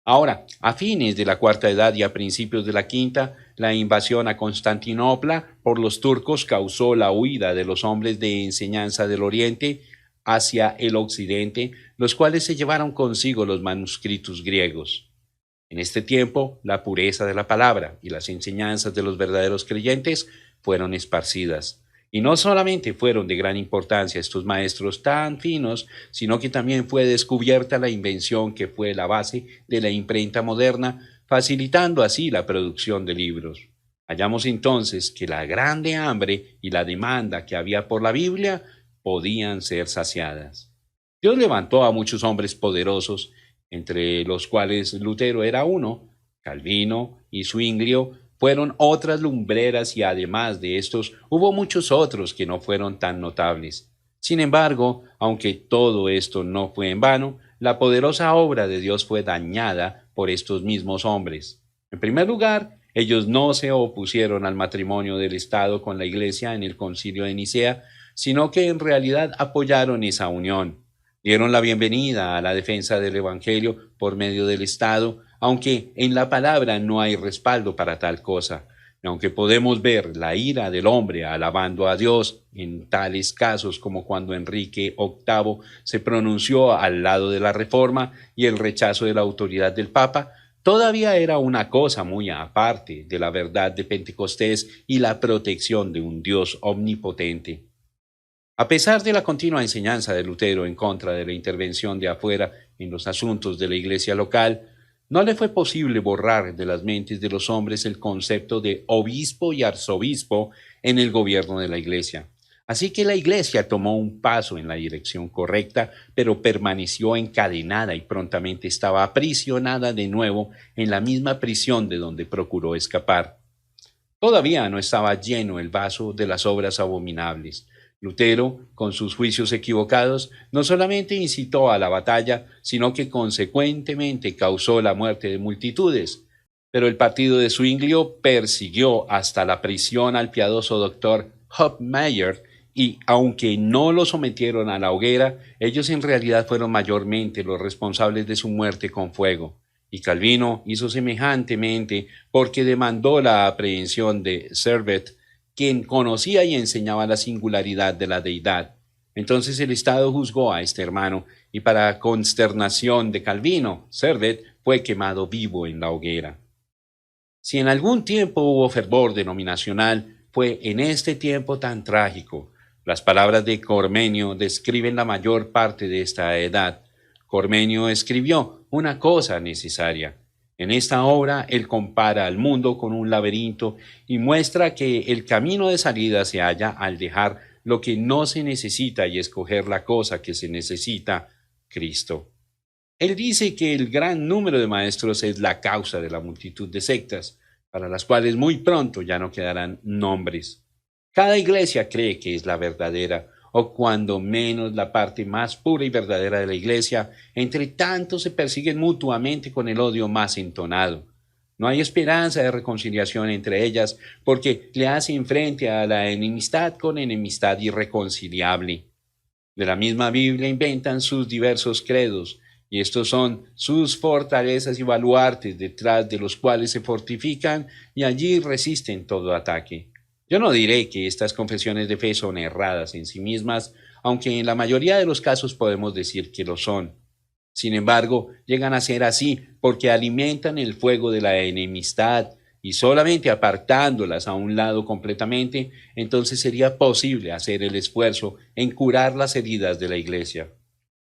Ahora, a fines de la cuarta edad y a principios de la quinta, la invasión a Constantinopla por los turcos causó la huida de los hombres de enseñanza del Oriente hacia el Occidente, los cuales se llevaron consigo los manuscritos griegos. En este tiempo, la pureza de la palabra y las enseñanzas de los verdaderos creyentes fueron esparcidas. Y no solamente fueron de gran importancia estos maestros tan finos, sino que también fue descubierta la invención que fue la base de la imprenta moderna, facilitando así la producción de libros. Hallamos entonces que la grande hambre y la demanda que había por la Biblia podían ser saciadas. Dios levantó a muchos hombres poderosos, entre los cuales Lutero era uno. Calvino y Zwinglio fueron otras lumbreras, y además de estos hubo muchos otros que no fueron tan notables. Sin embargo, aunque todo esto no fue en vano, la poderosa obra de Dios fue dañada por estos mismos hombres. En primer lugar, ellos no se opusieron al matrimonio del Estado con la Iglesia en el Concilio de Nicea, sino que en realidad apoyaron esa unión. Dieron la bienvenida a la defensa del Evangelio por medio del Estado, aunque en la palabra no hay respaldo para tal cosa. Y aunque podemos ver la ira del hombre alabando a Dios en tales casos como cuando Enrique VIII se pronunció al lado de la Reforma y el rechazo de la autoridad del Papa, todavía era una cosa muy aparte de la verdad de Pentecostés y la protección de un Dios omnipotente. A pesar de la continua enseñanza de Lutero en contra de la intervención de afuera en los asuntos de la iglesia local, no le fue posible borrar de las mentes de los hombres el concepto de obispo y arzobispo en el gobierno de la iglesia. Así que la iglesia tomó un paso en la dirección correcta, pero permaneció encadenada y prontamente estaba aprisionada de nuevo en la misma prisión de donde procuró escapar. Todavía no estaba lleno el vaso de las obras abominables. Lutero, con sus juicios equivocados, no solamente incitó a la batalla, sino que consecuentemente causó la muerte de multitudes. Pero el partido de Zwinglio persiguió hasta la prisión al piadoso doctor Hofmeier, y aunque no lo sometieron a la hoguera, ellos en realidad fueron mayormente los responsables de su muerte con fuego. Y Calvino hizo semejantemente porque demandó la aprehensión de Servet, quien conocía y enseñaba la singularidad de la deidad. Entonces el Estado juzgó a este hermano, y para consternación de Calvino, Servet fue quemado vivo en la hoguera. Si en algún tiempo hubo fervor denominacional, fue en este tiempo tan trágico. Las palabras de Cormenio describen la mayor parte de esta edad. Cormenio escribió una cosa necesaria. En esta obra, él compara al mundo con un laberinto y muestra que el camino de salida se halla al dejar lo que no se necesita y escoger la cosa que se necesita, Cristo. Él dice que el gran número de maestros es la causa de la multitud de sectas, para las cuales muy pronto ya no quedarán nombres. Cada iglesia cree que es la verdadera, o cuando menos la parte más pura y verdadera de la iglesia. Entre tanto se persiguen mutuamente con el odio más entonado. No hay esperanza de reconciliación entre ellas, porque le hacen frente a la enemistad con enemistad irreconciliable. De la misma Biblia inventan sus diversos credos, y estos son sus fortalezas y baluartes detrás de los cuales se fortifican y allí resisten todo ataque. Yo no diré que estas confesiones de fe son erradas en sí mismas, aunque en la mayoría de los casos podemos decir que lo son. Sin embargo, llegan a ser así porque alimentan el fuego de la enemistad, y solamente apartándolas a un lado completamente, entonces sería posible hacer el esfuerzo en curar las heridas de la iglesia.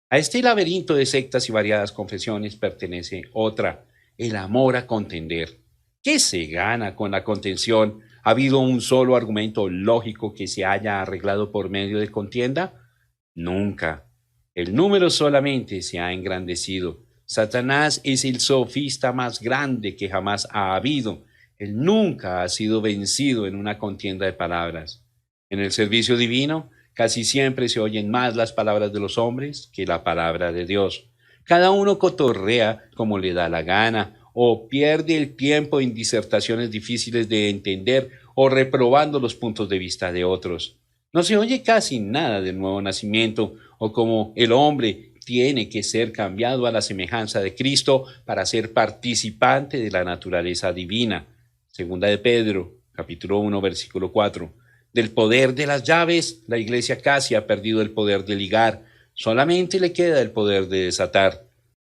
A este laberinto de sectas y variadas confesiones pertenece otra: el amor a contender. ¿Qué se gana con la contención? ¿Ha habido un solo argumento lógico que se haya arreglado por medio de contienda? Nunca. El número solamente se ha engrandecido. Satanás es el sofista más grande que jamás ha habido. Él nunca ha sido vencido en una contienda de palabras. En el servicio divino, casi siempre se oyen más las palabras de los hombres que la palabra de Dios. Cada uno cotorrea como le da la gana, o pierde el tiempo en disertaciones difíciles de entender o reprobando los puntos de vista de otros. No se oye casi nada del nuevo nacimiento, o cómo el hombre tiene que ser cambiado a la semejanza de Cristo para ser participante de la naturaleza divina. Segunda de Pedro, capítulo 1, versículo 4. Del poder de las llaves, la iglesia casi ha perdido el poder de ligar. Solamente le queda el poder de desatar.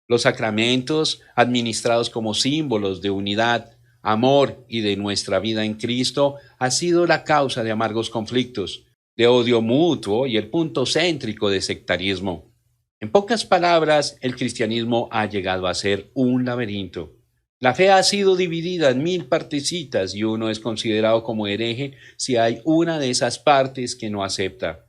Los sacramentos, administrados como símbolos de unidad, amor y de nuestra vida en Cristo, ha sido la causa de amargos conflictos, de odio mutuo y el punto céntrico de sectarismo. En pocas palabras, el cristianismo ha llegado a ser un laberinto. La fe ha sido dividida en 1000 partecitas y uno es considerado como hereje si hay una de esas partes que no acepta.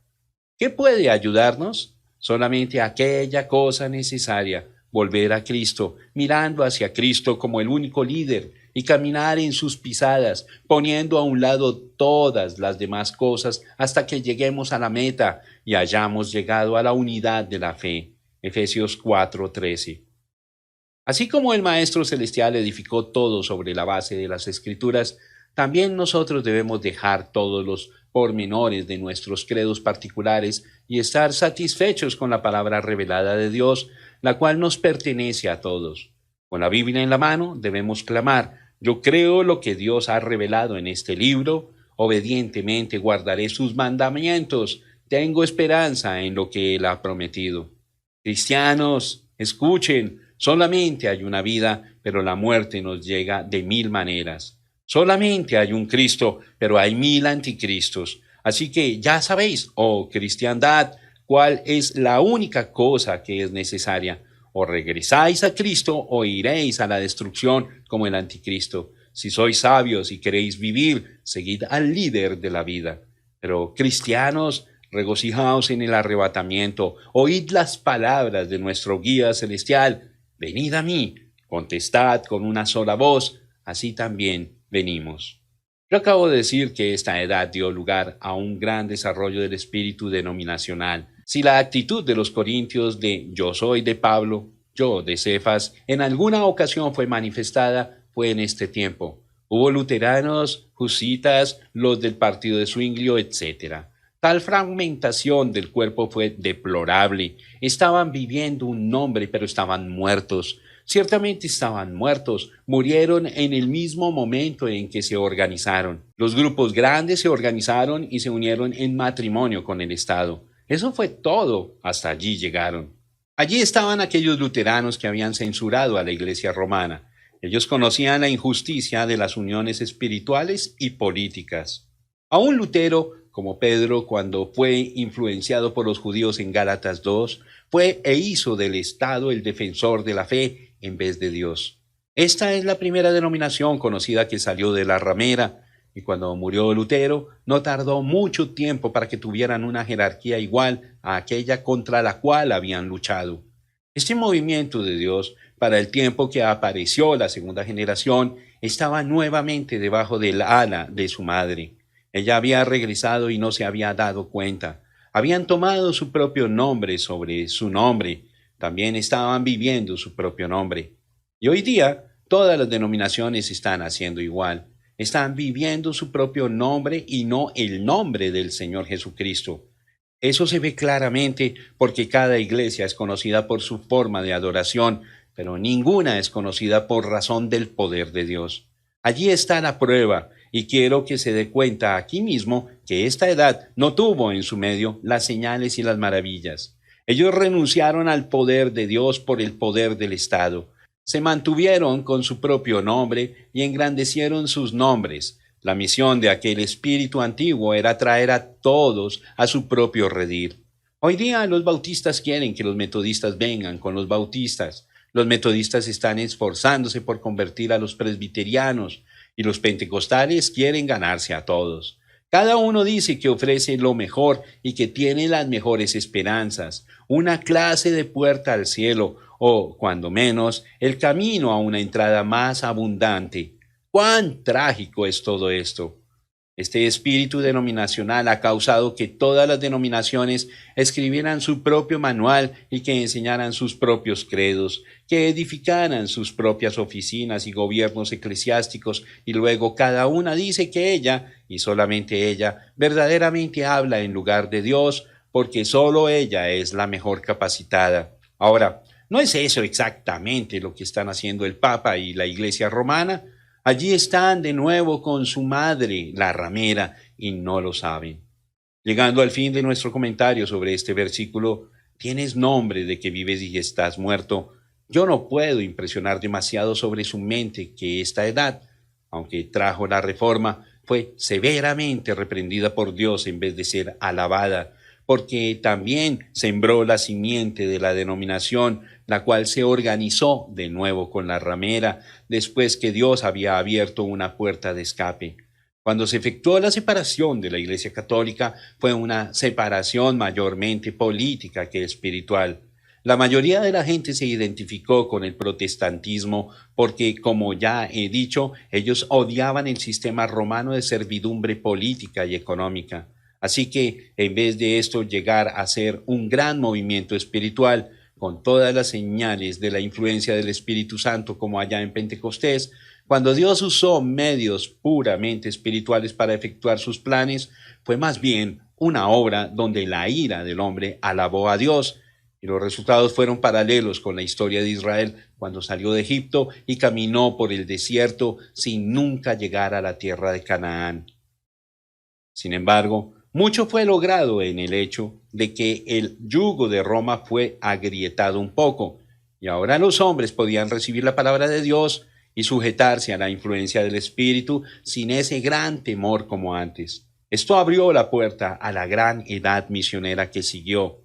¿Qué puede ayudarnos? Solamente aquella cosa necesaria, volver a Cristo, mirando hacia Cristo como el único líder y caminar en sus pisadas, poniendo a un lado todas las demás cosas hasta que lleguemos a la meta y hayamos llegado a la unidad de la fe. Efesios 4:13. Así como el Maestro Celestial edificó todo sobre la base de las Escrituras, también nosotros debemos dejar todos los pormenores de nuestros credos particulares y estar satisfechos con la palabra revelada de Dios, la cual nos pertenece a todos. Con la Biblia en la mano debemos clamar: yo creo lo que Dios ha revelado en este libro, obedientemente guardaré sus mandamientos, tengo esperanza en lo que Él ha prometido. Cristianos, escuchen, solamente hay una vida, pero la muerte nos llega de 1000 maneras. Solamente hay un Cristo, pero hay 1000 anticristos. Así que ya sabéis, oh cristiandad, cuál es la única cosa que es necesaria. O regresáis a Cristo o iréis a la destrucción como el anticristo. Si sois sabios y queréis vivir, seguid al líder de la vida. Pero cristianos, regocijaos en el arrebatamiento, oíd las palabras de nuestro guía celestial. Venid a mí, contestad con una sola voz, así también venimos. Yo acabo de decir que esta edad dio lugar a un gran desarrollo del espíritu denominacional. Si la actitud de los corintios de yo soy de Pablo, yo de Cefas, en alguna ocasión fue manifestada, fue en este tiempo. Hubo luteranos, husitas, los del partido de Zwinglio, etc. Tal fragmentación del cuerpo fue deplorable. Estaban viviendo un nombre, pero estaban muertos. Ciertamente estaban muertos, murieron en el mismo momento en que se organizaron. Los grupos grandes se organizaron y se unieron en matrimonio con el Estado. Eso fue todo, hasta allí llegaron. Allí estaban aquellos luteranos que habían censurado a la Iglesia romana. Ellos conocían la injusticia de las uniones espirituales y políticas. Aún Lutero, como Pedro, cuando fue influenciado por los judíos en Gálatas 2, fue e hizo del Estado el defensor de la fe en vez de Dios. Esta es la primera denominación conocida que salió de la ramera, y cuando murió Lutero, no tardó mucho tiempo para que tuvieran una jerarquía igual a aquella contra la cual habían luchado. Este movimiento de Dios, para el tiempo que apareció la segunda generación, estaba nuevamente debajo del ala de su madre. Ella había regresado y no se había dado cuenta. Habían tomado su propio nombre sobre su nombre. También estaban viviendo su propio nombre. Y hoy día, todas las denominaciones están haciendo igual. Están viviendo su propio nombre y no el nombre del Señor Jesucristo. Eso se ve claramente porque cada iglesia es conocida por su forma de adoración, pero ninguna es conocida por razón del poder de Dios. Allí está la prueba, y quiero que se dé cuenta aquí mismo que esta edad no tuvo en su medio las señales y las maravillas. Ellos renunciaron al poder de Dios por el poder del Estado. Se mantuvieron con su propio nombre y engrandecieron sus nombres. La misión de aquel espíritu antiguo era traer a todos a su propio redil. Hoy día los bautistas quieren que los metodistas vengan con los bautistas. Los metodistas están esforzándose por convertir a los presbiterianos y los pentecostales quieren ganarse a todos. Cada uno dice que ofrece lo mejor y que tiene las mejores esperanzas, una clase de puerta al cielo o, cuando menos, el camino a una entrada más abundante. ¡Cuán trágico es todo esto! Este espíritu denominacional ha causado que todas las denominaciones escribieran su propio manual y que enseñaran sus propios credos, que edificaran sus propias oficinas y gobiernos eclesiásticos, y luego cada una dice que ella, y solamente ella, verdaderamente habla en lugar de Dios, porque solo ella es la mejor capacitada. Ahora, ¿no es eso exactamente lo que están haciendo el Papa y la Iglesia romana? Allí están de nuevo con su madre, la ramera, y no lo saben. Llegando al fin de nuestro comentario sobre este versículo, tienes nombre de que vives y estás muerto, Yo no puedo impresionar demasiado sobre su mente que esta edad, aunque trajo la reforma, fue severamente reprendida por Dios en vez de ser alabada, porque también sembró la simiente de la denominación, la cual se organizó de nuevo con la ramera, después que Dios había abierto una puerta de escape. Cuando se efectuó la separación de la Iglesia Católica, fue una separación mayormente política que espiritual. La mayoría de la gente se identificó con el protestantismo porque, como ya he dicho, ellos odiaban el sistema romano de servidumbre política y económica. Así que, en vez de esto llegar a ser un gran movimiento espiritual, con todas las señales de la influencia del Espíritu Santo como allá en Pentecostés, cuando Dios usó medios puramente espirituales para efectuar sus planes, fue más bien una obra donde la ira del hombre alabó a Dios, y los resultados fueron paralelos con la historia de Israel cuando salió de Egipto y caminó por el desierto sin nunca llegar a la tierra de Canaán. Sin embargo, mucho fue logrado en el hecho de que el yugo de Roma fue agrietado un poco, y ahora los hombres podían recibir la palabra de Dios y sujetarse a la influencia del Espíritu sin ese gran temor como antes. Esto abrió la puerta a la gran edad misionera que siguió.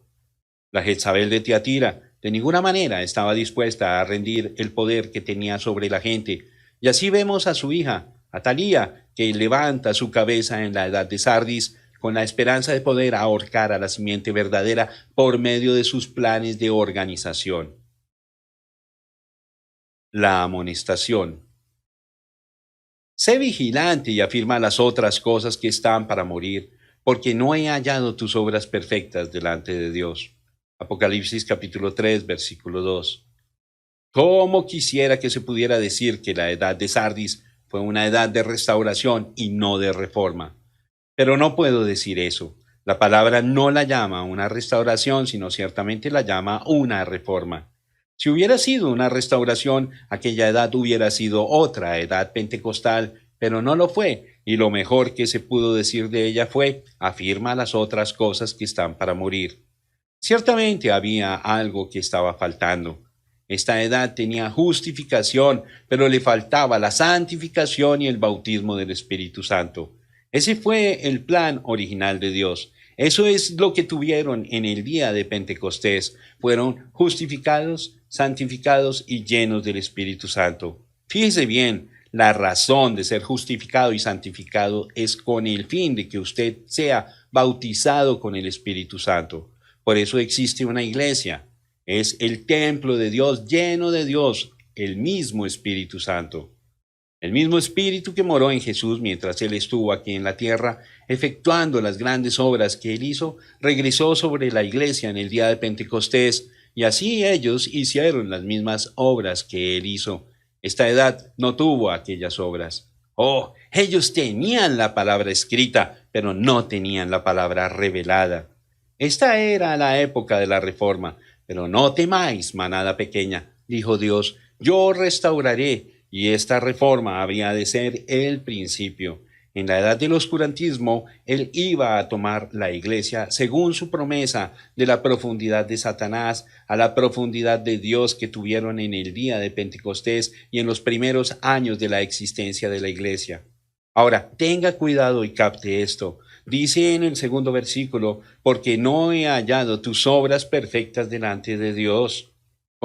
La Jezabel de Tiatira de ninguna manera estaba dispuesta a rendir el poder que tenía sobre la gente, y así vemos a su hija, Atalía, que levanta su cabeza en la edad de Sardis con la esperanza de poder ahorcar a la simiente verdadera por medio de sus planes de organización. La amonestación. Sé vigilante y afirma las otras cosas que están para morir, porque no he hallado tus obras perfectas delante de Dios. Apocalipsis capítulo 3, versículo 2. ¿Cómo quisiera que se pudiera decir que la edad de Sardis fue una edad de restauración y no de reforma? Pero no puedo decir eso. La palabra no la llama una restauración, sino ciertamente la llama una reforma. Si hubiera sido una restauración, aquella edad hubiera sido otra edad pentecostal, pero no lo fue, y lo mejor que se pudo decir de ella fue, afirma las otras cosas que están para morir. Ciertamente había algo que estaba faltando. Esta edad tenía justificación, pero le faltaba la santificación y el bautismo del Espíritu Santo. Ese fue el plan original de Dios. Eso es lo que tuvieron en el día de Pentecostés. Fueron justificados, santificados y llenos del Espíritu Santo. Fíjese bien, la razón de ser justificado y santificado es con el fin de que usted sea bautizado con el Espíritu Santo. Por eso existe una iglesia. Es el templo de Dios, lleno de Dios, el mismo Espíritu Santo. El mismo Espíritu que moró en Jesús mientras Él estuvo aquí en la tierra, efectuando las grandes obras que Él hizo, regresó sobre la iglesia en el día de Pentecostés, y así ellos hicieron las mismas obras que Él hizo. Esta edad no tuvo aquellas obras. Oh, ellos tenían la palabra escrita, pero no tenían la palabra revelada. Esta era la época de la reforma, pero no temáis, manada pequeña, dijo Dios, yo restauraré, y esta reforma había de ser el principio. En la edad del oscurantismo, Él iba a tomar la iglesia según su promesa de la profundidad de Satanás a la profundidad de Dios que tuvieron en el día de Pentecostés y en los primeros años de la existencia de la iglesia. Ahora, tenga cuidado y capte esto. Dice en el segundo versículo, porque no he hallado tus obras perfectas delante de Dios.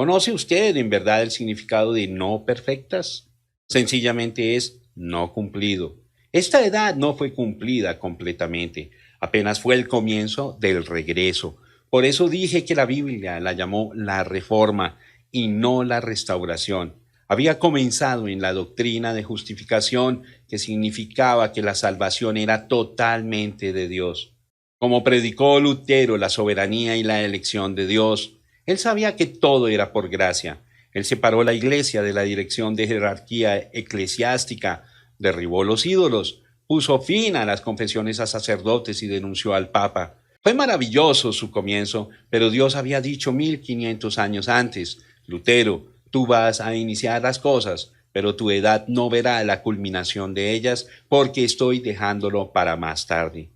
¿Conoce usted en verdad el significado de no perfectas? Sencillamente es no cumplido. Esta edad no fue cumplida completamente, apenas fue el comienzo del regreso. Por eso dije que la Biblia la llamó la reforma y no la restauración. Había comenzado en la doctrina de justificación, que significaba que la salvación era totalmente de Dios. Como predicó Lutero la soberanía y la elección de Dios, él sabía que todo era por gracia. Él separó la iglesia de la dirección de jerarquía eclesiástica, derribó los ídolos, puso fin a las confesiones a sacerdotes y denunció al Papa. Fue maravilloso su comienzo, pero Dios había dicho 1500 años antes, Lutero, tú vas a iniciar las cosas, pero tu edad no verá la culminación de ellas porque estoy dejándolo para más tarde.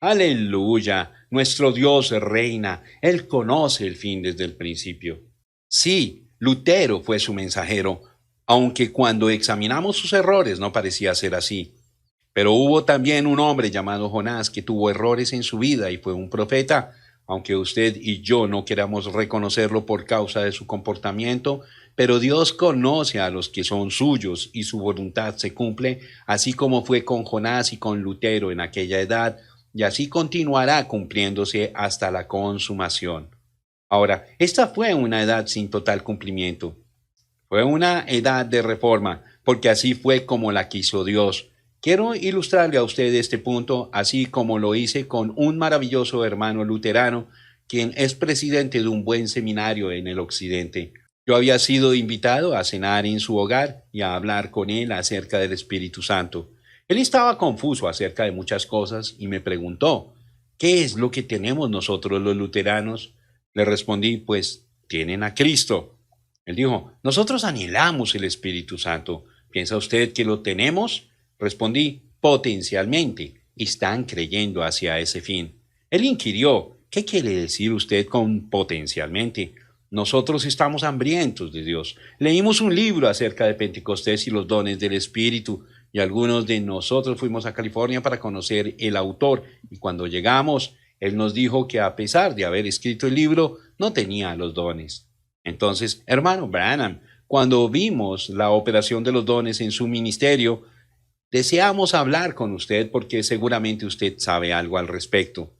Aleluya, nuestro Dios reina, Él conoce el fin desde el principio. Sí, Lutero fue su mensajero, aunque cuando examinamos sus errores no parecía ser así. Pero hubo también un hombre llamado Jonás que tuvo errores en su vida y fue un profeta, aunque usted y yo no queramos reconocerlo por causa de su comportamiento, pero Dios conoce a los que son suyos y su voluntad se cumple, así como fue con Jonás y con Lutero en aquella edad, y así continuará cumpliéndose hasta la consumación. Ahora, esta fue una edad sin total cumplimiento. Fue una edad de reforma, porque así fue como la quiso Dios. Quiero ilustrarle a usted este punto, así como lo hice con un maravilloso hermano luterano, quien es presidente de un buen seminario en el occidente. Yo había sido invitado a cenar en su hogar y a hablar con él acerca del Espíritu Santo. Él estaba confuso acerca de muchas cosas y me preguntó, ¿qué es lo que tenemos nosotros los luteranos? Le respondí, pues, tienen a Cristo. Él dijo, nosotros anhelamos el Espíritu Santo. ¿Piensa usted que lo tenemos? Respondí, potencialmente. Están creyendo hacia ese fin. Él inquirió, ¿qué quiere decir usted con potencialmente? Nosotros estamos hambrientos de Dios. Leímos un libro acerca de Pentecostés y los dones del Espíritu, y algunos de nosotros fuimos a California para conocer el autor, y cuando llegamos, él nos dijo que a pesar de haber escrito el libro, no tenía los dones. Entonces, hermano Branham, cuando vimos la operación de los dones en su ministerio, deseamos hablar con usted porque seguramente usted sabe algo al respecto.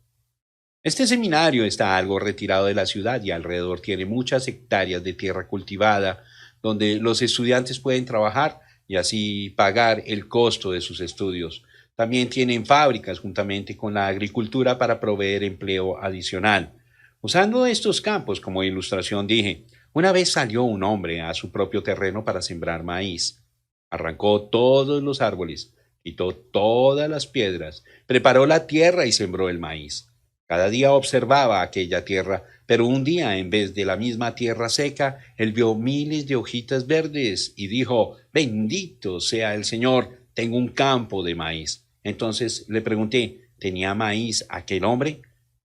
Este seminario está algo retirado de la ciudad y alrededor tiene muchas hectáreas de tierra cultivada donde los estudiantes pueden trabajar y así pagar el costo de sus estudios. También tienen fábricas juntamente con la agricultura para proveer empleo adicional. Usando estos campos como ilustración dije, una vez salió un hombre a su propio terreno para sembrar maíz. Arrancó todos los árboles, quitó todas las piedras, preparó la tierra y sembró el maíz. Cada día observaba aquella tierra, pero un día, en vez de la misma tierra seca, él vio miles de hojitas verdes y dijo, bendito sea el Señor, tengo un campo de maíz. Entonces le pregunté, ¿tenía maíz aquel hombre?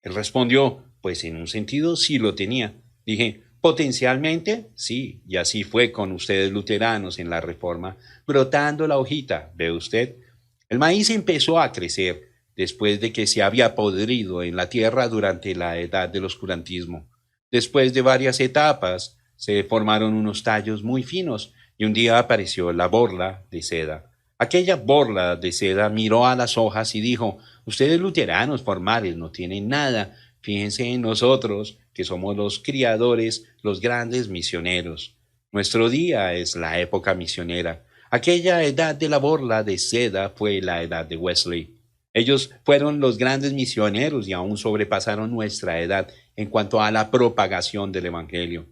Él respondió, pues en un sentido sí lo tenía. Dije, potencialmente, sí, y así fue con ustedes luteranos en la Reforma, brotando la hojita, ¿ve usted? El maíz empezó a crecer después de que se había podrido en la tierra durante la edad del oscurantismo. Después de varias etapas, se formaron unos tallos muy finos y un día apareció la borla de seda. Aquella borla de seda miró a las hojas y dijo, ustedes luteranos formales no tienen nada, fíjense en nosotros, que somos los criadores, los grandes misioneros. Nuestro día es la época misionera. Aquella edad de la borla de seda fue la edad de Wesley. Ellos fueron los grandes misioneros y aún sobrepasaron nuestra edad en cuanto a la propagación del Evangelio.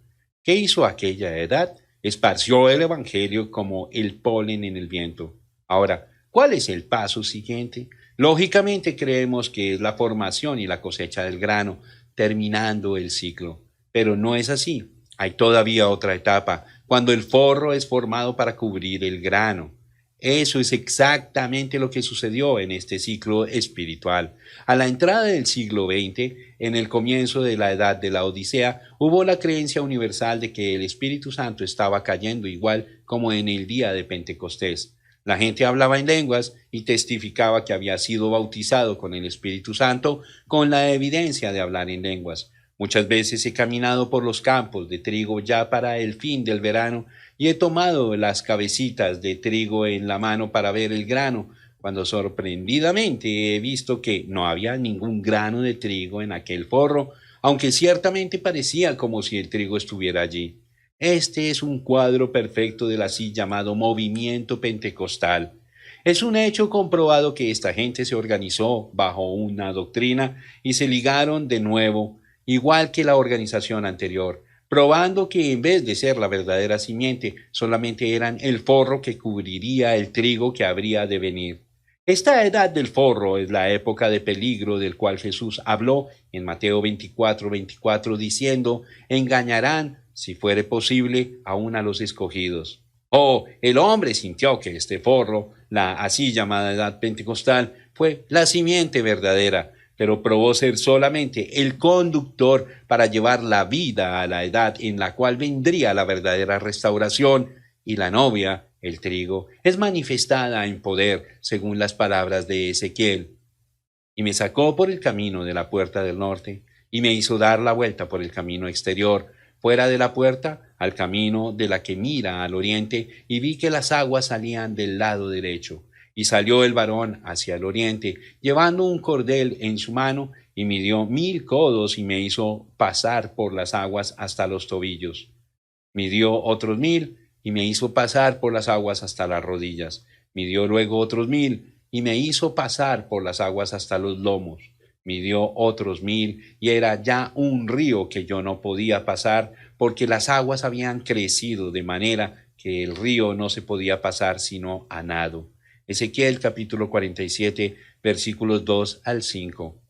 ¿Qué hizo aquella edad? Esparció el Evangelio como el polen en el viento. Ahora, ¿cuál es el paso siguiente? Lógicamente creemos que es la formación y la cosecha del grano, terminando el ciclo. Pero no es así. Hay todavía otra etapa, cuando el forro es formado para cubrir el grano. Eso es exactamente lo que sucedió en este ciclo espiritual. A la entrada del siglo XX, en el comienzo de la edad de la Odisea, hubo la creencia universal de que el Espíritu Santo estaba cayendo igual como en el día de Pentecostés. La gente hablaba en lenguas y testificaba que había sido bautizado con el Espíritu Santo con la evidencia de hablar en lenguas. Muchas veces he caminado por los campos de trigo ya para el fin del verano y he tomado las cabecitas de trigo en la mano para ver el grano, cuando sorprendidamente he visto que no había ningún grano de trigo en aquel forro, aunque ciertamente parecía como si el trigo estuviera allí. Este es un cuadro perfecto del así llamado movimiento pentecostal. Es un hecho comprobado que esta gente se organizó bajo una doctrina y se ligaron de nuevo, igual que la organización anterior, probando que en vez de ser la verdadera simiente, solamente eran el forro que cubriría el trigo que habría de venir. Esta edad del forro es la época de peligro del cual Jesús habló en Mateo 24:24, diciendo, engañarán, si fuere posible, aún a los escogidos. Oh, el hombre sintió que este forro, la así llamada edad pentecostal, fue la simiente verdadera, pero probó ser solamente el conductor para llevar la vida a la edad en la cual vendría la verdadera restauración, y la novia, el trigo, es manifestada en poder, según las palabras de Ezequiel. Y me sacó por el camino de la puerta del norte, y me hizo dar la vuelta por el camino exterior, fuera de la puerta, al camino de la que mira al oriente, y vi que las aguas salían del lado derecho. Y salió el varón hacia el oriente, llevando un cordel en su mano, y midió 1000 codos, y me hizo pasar por las aguas hasta los tobillos. Midió otros 1000, y me hizo pasar por las aguas hasta las rodillas. Midió luego otros 1000, y me hizo pasar por las aguas hasta los lomos. Midió otros 1000, y era ya un río que yo no podía pasar, porque las aguas habían crecido de manera que el río no se podía pasar sino a nado. Ezequiel capítulo 47, versículos 2 al 5.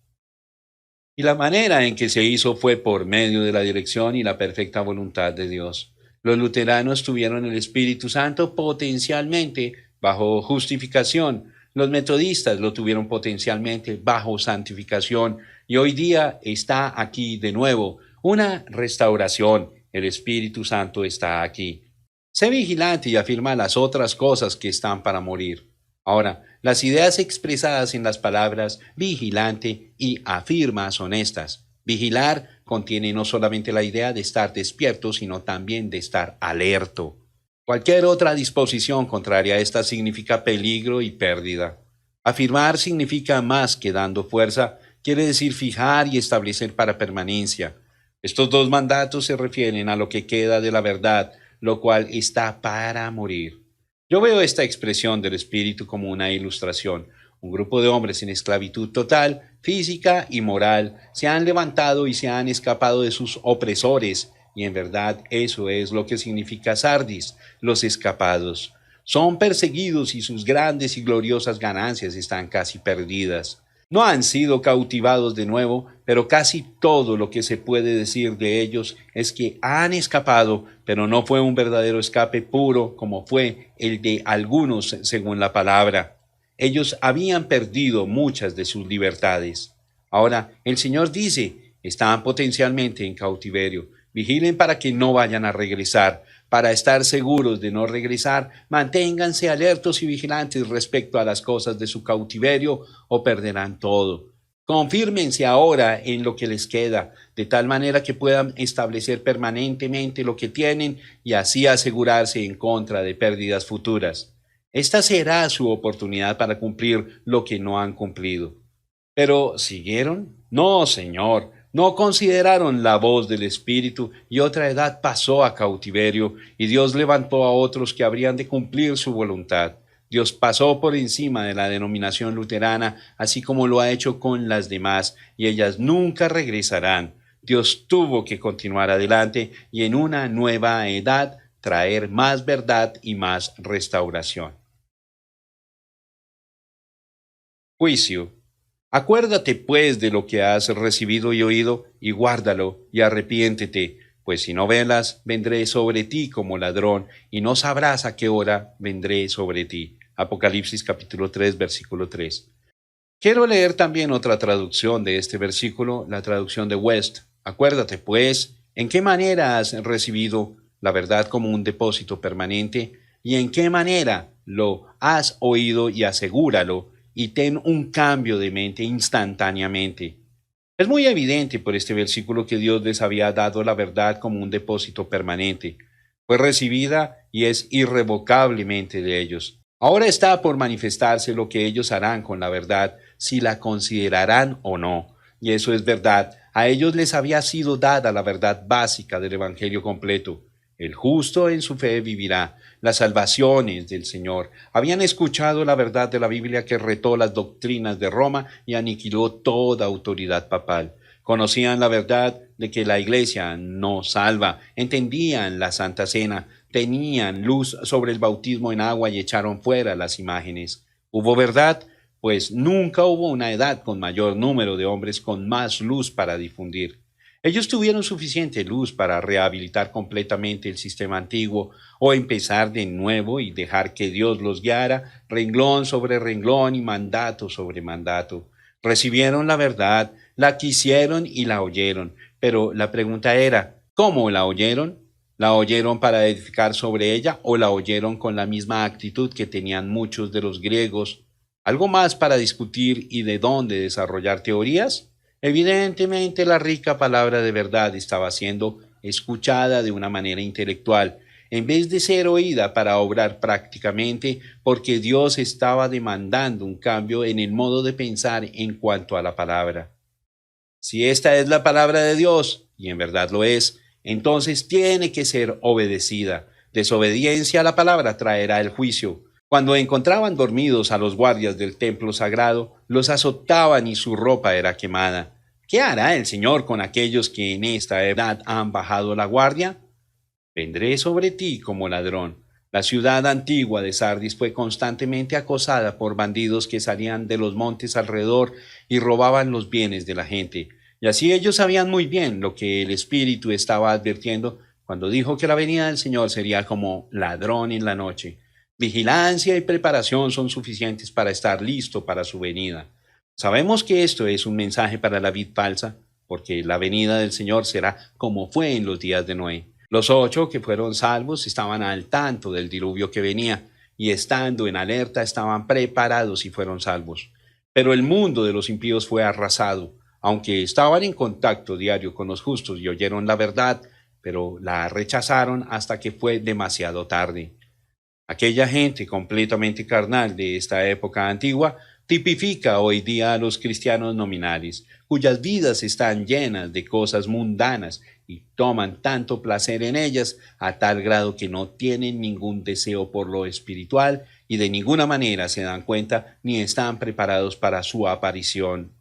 Y la manera en que se hizo fue por medio de la dirección y la perfecta voluntad de Dios. Los luteranos tuvieron el Espíritu Santo potencialmente bajo justificación. Los metodistas lo tuvieron potencialmente bajo santificación, y hoy día está aquí de nuevo una restauración. El Espíritu Santo está aquí. Sé vigilante y afirma las otras cosas que están para morir. Ahora, las ideas expresadas en las palabras vigilante y afirma son estas. Vigilar contiene no solamente la idea de estar despierto, sino también de estar alerto. Cualquier otra disposición contraria a esta significa peligro y pérdida. Afirmar significa más que dando fuerza, quiere decir fijar y establecer para permanencia. Estos dos mandatos se refieren a lo que queda de la verdad, lo cual está para morir. Yo veo esta expresión del espíritu como una ilustración. Un grupo de hombres en esclavitud total, física y moral, se han levantado y se han escapado de sus opresores, y en verdad eso es lo que significa Sardis, los escapados. Son perseguidos y sus grandes y gloriosas ganancias están casi perdidas. No han sido cautivados de nuevo, pero casi todo lo que se puede decir de ellos es que han escapado, pero no fue un verdadero escape puro como fue el de algunos según la palabra. Ellos habían perdido muchas de sus libertades. Ahora, el Señor dice, están potencialmente en cautiverio. Vigilen para que no vayan a regresar. Para estar seguros de no regresar, manténganse alertos y vigilantes respecto a las cosas de su cautiverio o perderán todo. Confírmense ahora en lo que les queda, de tal manera que puedan establecer permanentemente lo que tienen y así asegurarse en contra de pérdidas futuras. Esta será su oportunidad para cumplir lo que no han cumplido. ¿Pero siguieron? No, Señor. No consideraron la voz del Espíritu, y otra edad pasó a cautiverio, y Dios levantó a otros que habrían de cumplir su voluntad. Dios pasó por encima de la denominación luterana, así como lo ha hecho con las demás, y ellas nunca regresarán. Dios tuvo que continuar adelante y en una nueva edad traer más verdad y más restauración. Juicio. Acuérdate pues de lo que has recibido y oído, y guárdalo, y arrepiéntete, pues si no velas, vendré sobre ti como ladrón, y no sabrás a qué hora vendré sobre ti. Apocalipsis capítulo 3, versículo 3. Quiero leer también otra traducción de este versículo, la traducción de West. Acuérdate pues, en qué manera has recibido la verdad como un depósito permanente, y en qué manera lo has oído, y asegúralo, y ten un cambio de mente instantáneamente. Es muy evidente por este versículo que Dios les había dado la verdad como un depósito permanente. Fue recibida y es irrevocablemente de ellos. Ahora está por manifestarse lo que ellos harán con la verdad, si la considerarán o no. Y eso es verdad. A ellos les había sido dada la verdad básica del Evangelio completo. El justo en su fe vivirá. Las salvaciones del Señor. Habían escuchado la verdad de la Biblia que retó las doctrinas de Roma y aniquiló toda autoridad papal. Conocían la verdad de que la Iglesia no salva. Entendían la Santa Cena. Tenían luz sobre el bautismo en agua y echaron fuera las imágenes. ¿Hubo verdad? Pues nunca hubo una edad con mayor número de hombres con más luz para difundir. Ellos tuvieron suficiente luz para rehabilitar completamente el sistema antiguo o empezar de nuevo y dejar que Dios los guiara renglón sobre renglón y mandato sobre mandato. Recibieron la verdad, la quisieron y la oyeron, pero la pregunta era, ¿cómo la oyeron? ¿La oyeron para edificar sobre ella o la oyeron con la misma actitud que tenían muchos de los griegos? ¿Algo más para discutir y de dónde desarrollar teorías? Evidentemente la rica palabra de verdad estaba siendo escuchada de una manera intelectual, en vez de ser oída para obrar prácticamente, porque Dios estaba demandando un cambio en el modo de pensar en cuanto a la palabra. Si esta es la palabra de Dios, y en verdad lo es, entonces tiene que ser obedecida. Desobediencia a la palabra traerá el juicio. Cuando encontraban dormidos a los guardias del templo sagrado, los azotaban y su ropa era quemada. ¿Qué hará el Señor con aquellos que en esta edad han bajado la guardia? Vendré sobre ti como ladrón. La ciudad antigua de Sardis fue constantemente acosada por bandidos que salían de los montes alrededor y robaban los bienes de la gente. Y así ellos sabían muy bien lo que el Espíritu estaba advirtiendo cuando dijo que la venida del Señor sería como ladrón en la noche. Vigilancia y preparación son suficientes para estar listo para su venida. Sabemos que esto es un mensaje para la vid falsa, porque la venida del Señor será como fue en los días de Noé. Los 8 que fueron salvos estaban al tanto del diluvio que venía y estando en alerta estaban preparados y fueron salvos. Pero el mundo de los impíos fue arrasado, aunque estaban en contacto diario con los justos y oyeron la verdad, pero la rechazaron hasta que fue demasiado tarde. Aquella gente completamente carnal de esta época antigua tipifica hoy día a los cristianos nominales, cuyas vidas están llenas de cosas mundanas y toman tanto placer en ellas a tal grado que no tienen ningún deseo por lo espiritual y de ninguna manera se dan cuenta ni están preparados para su aparición.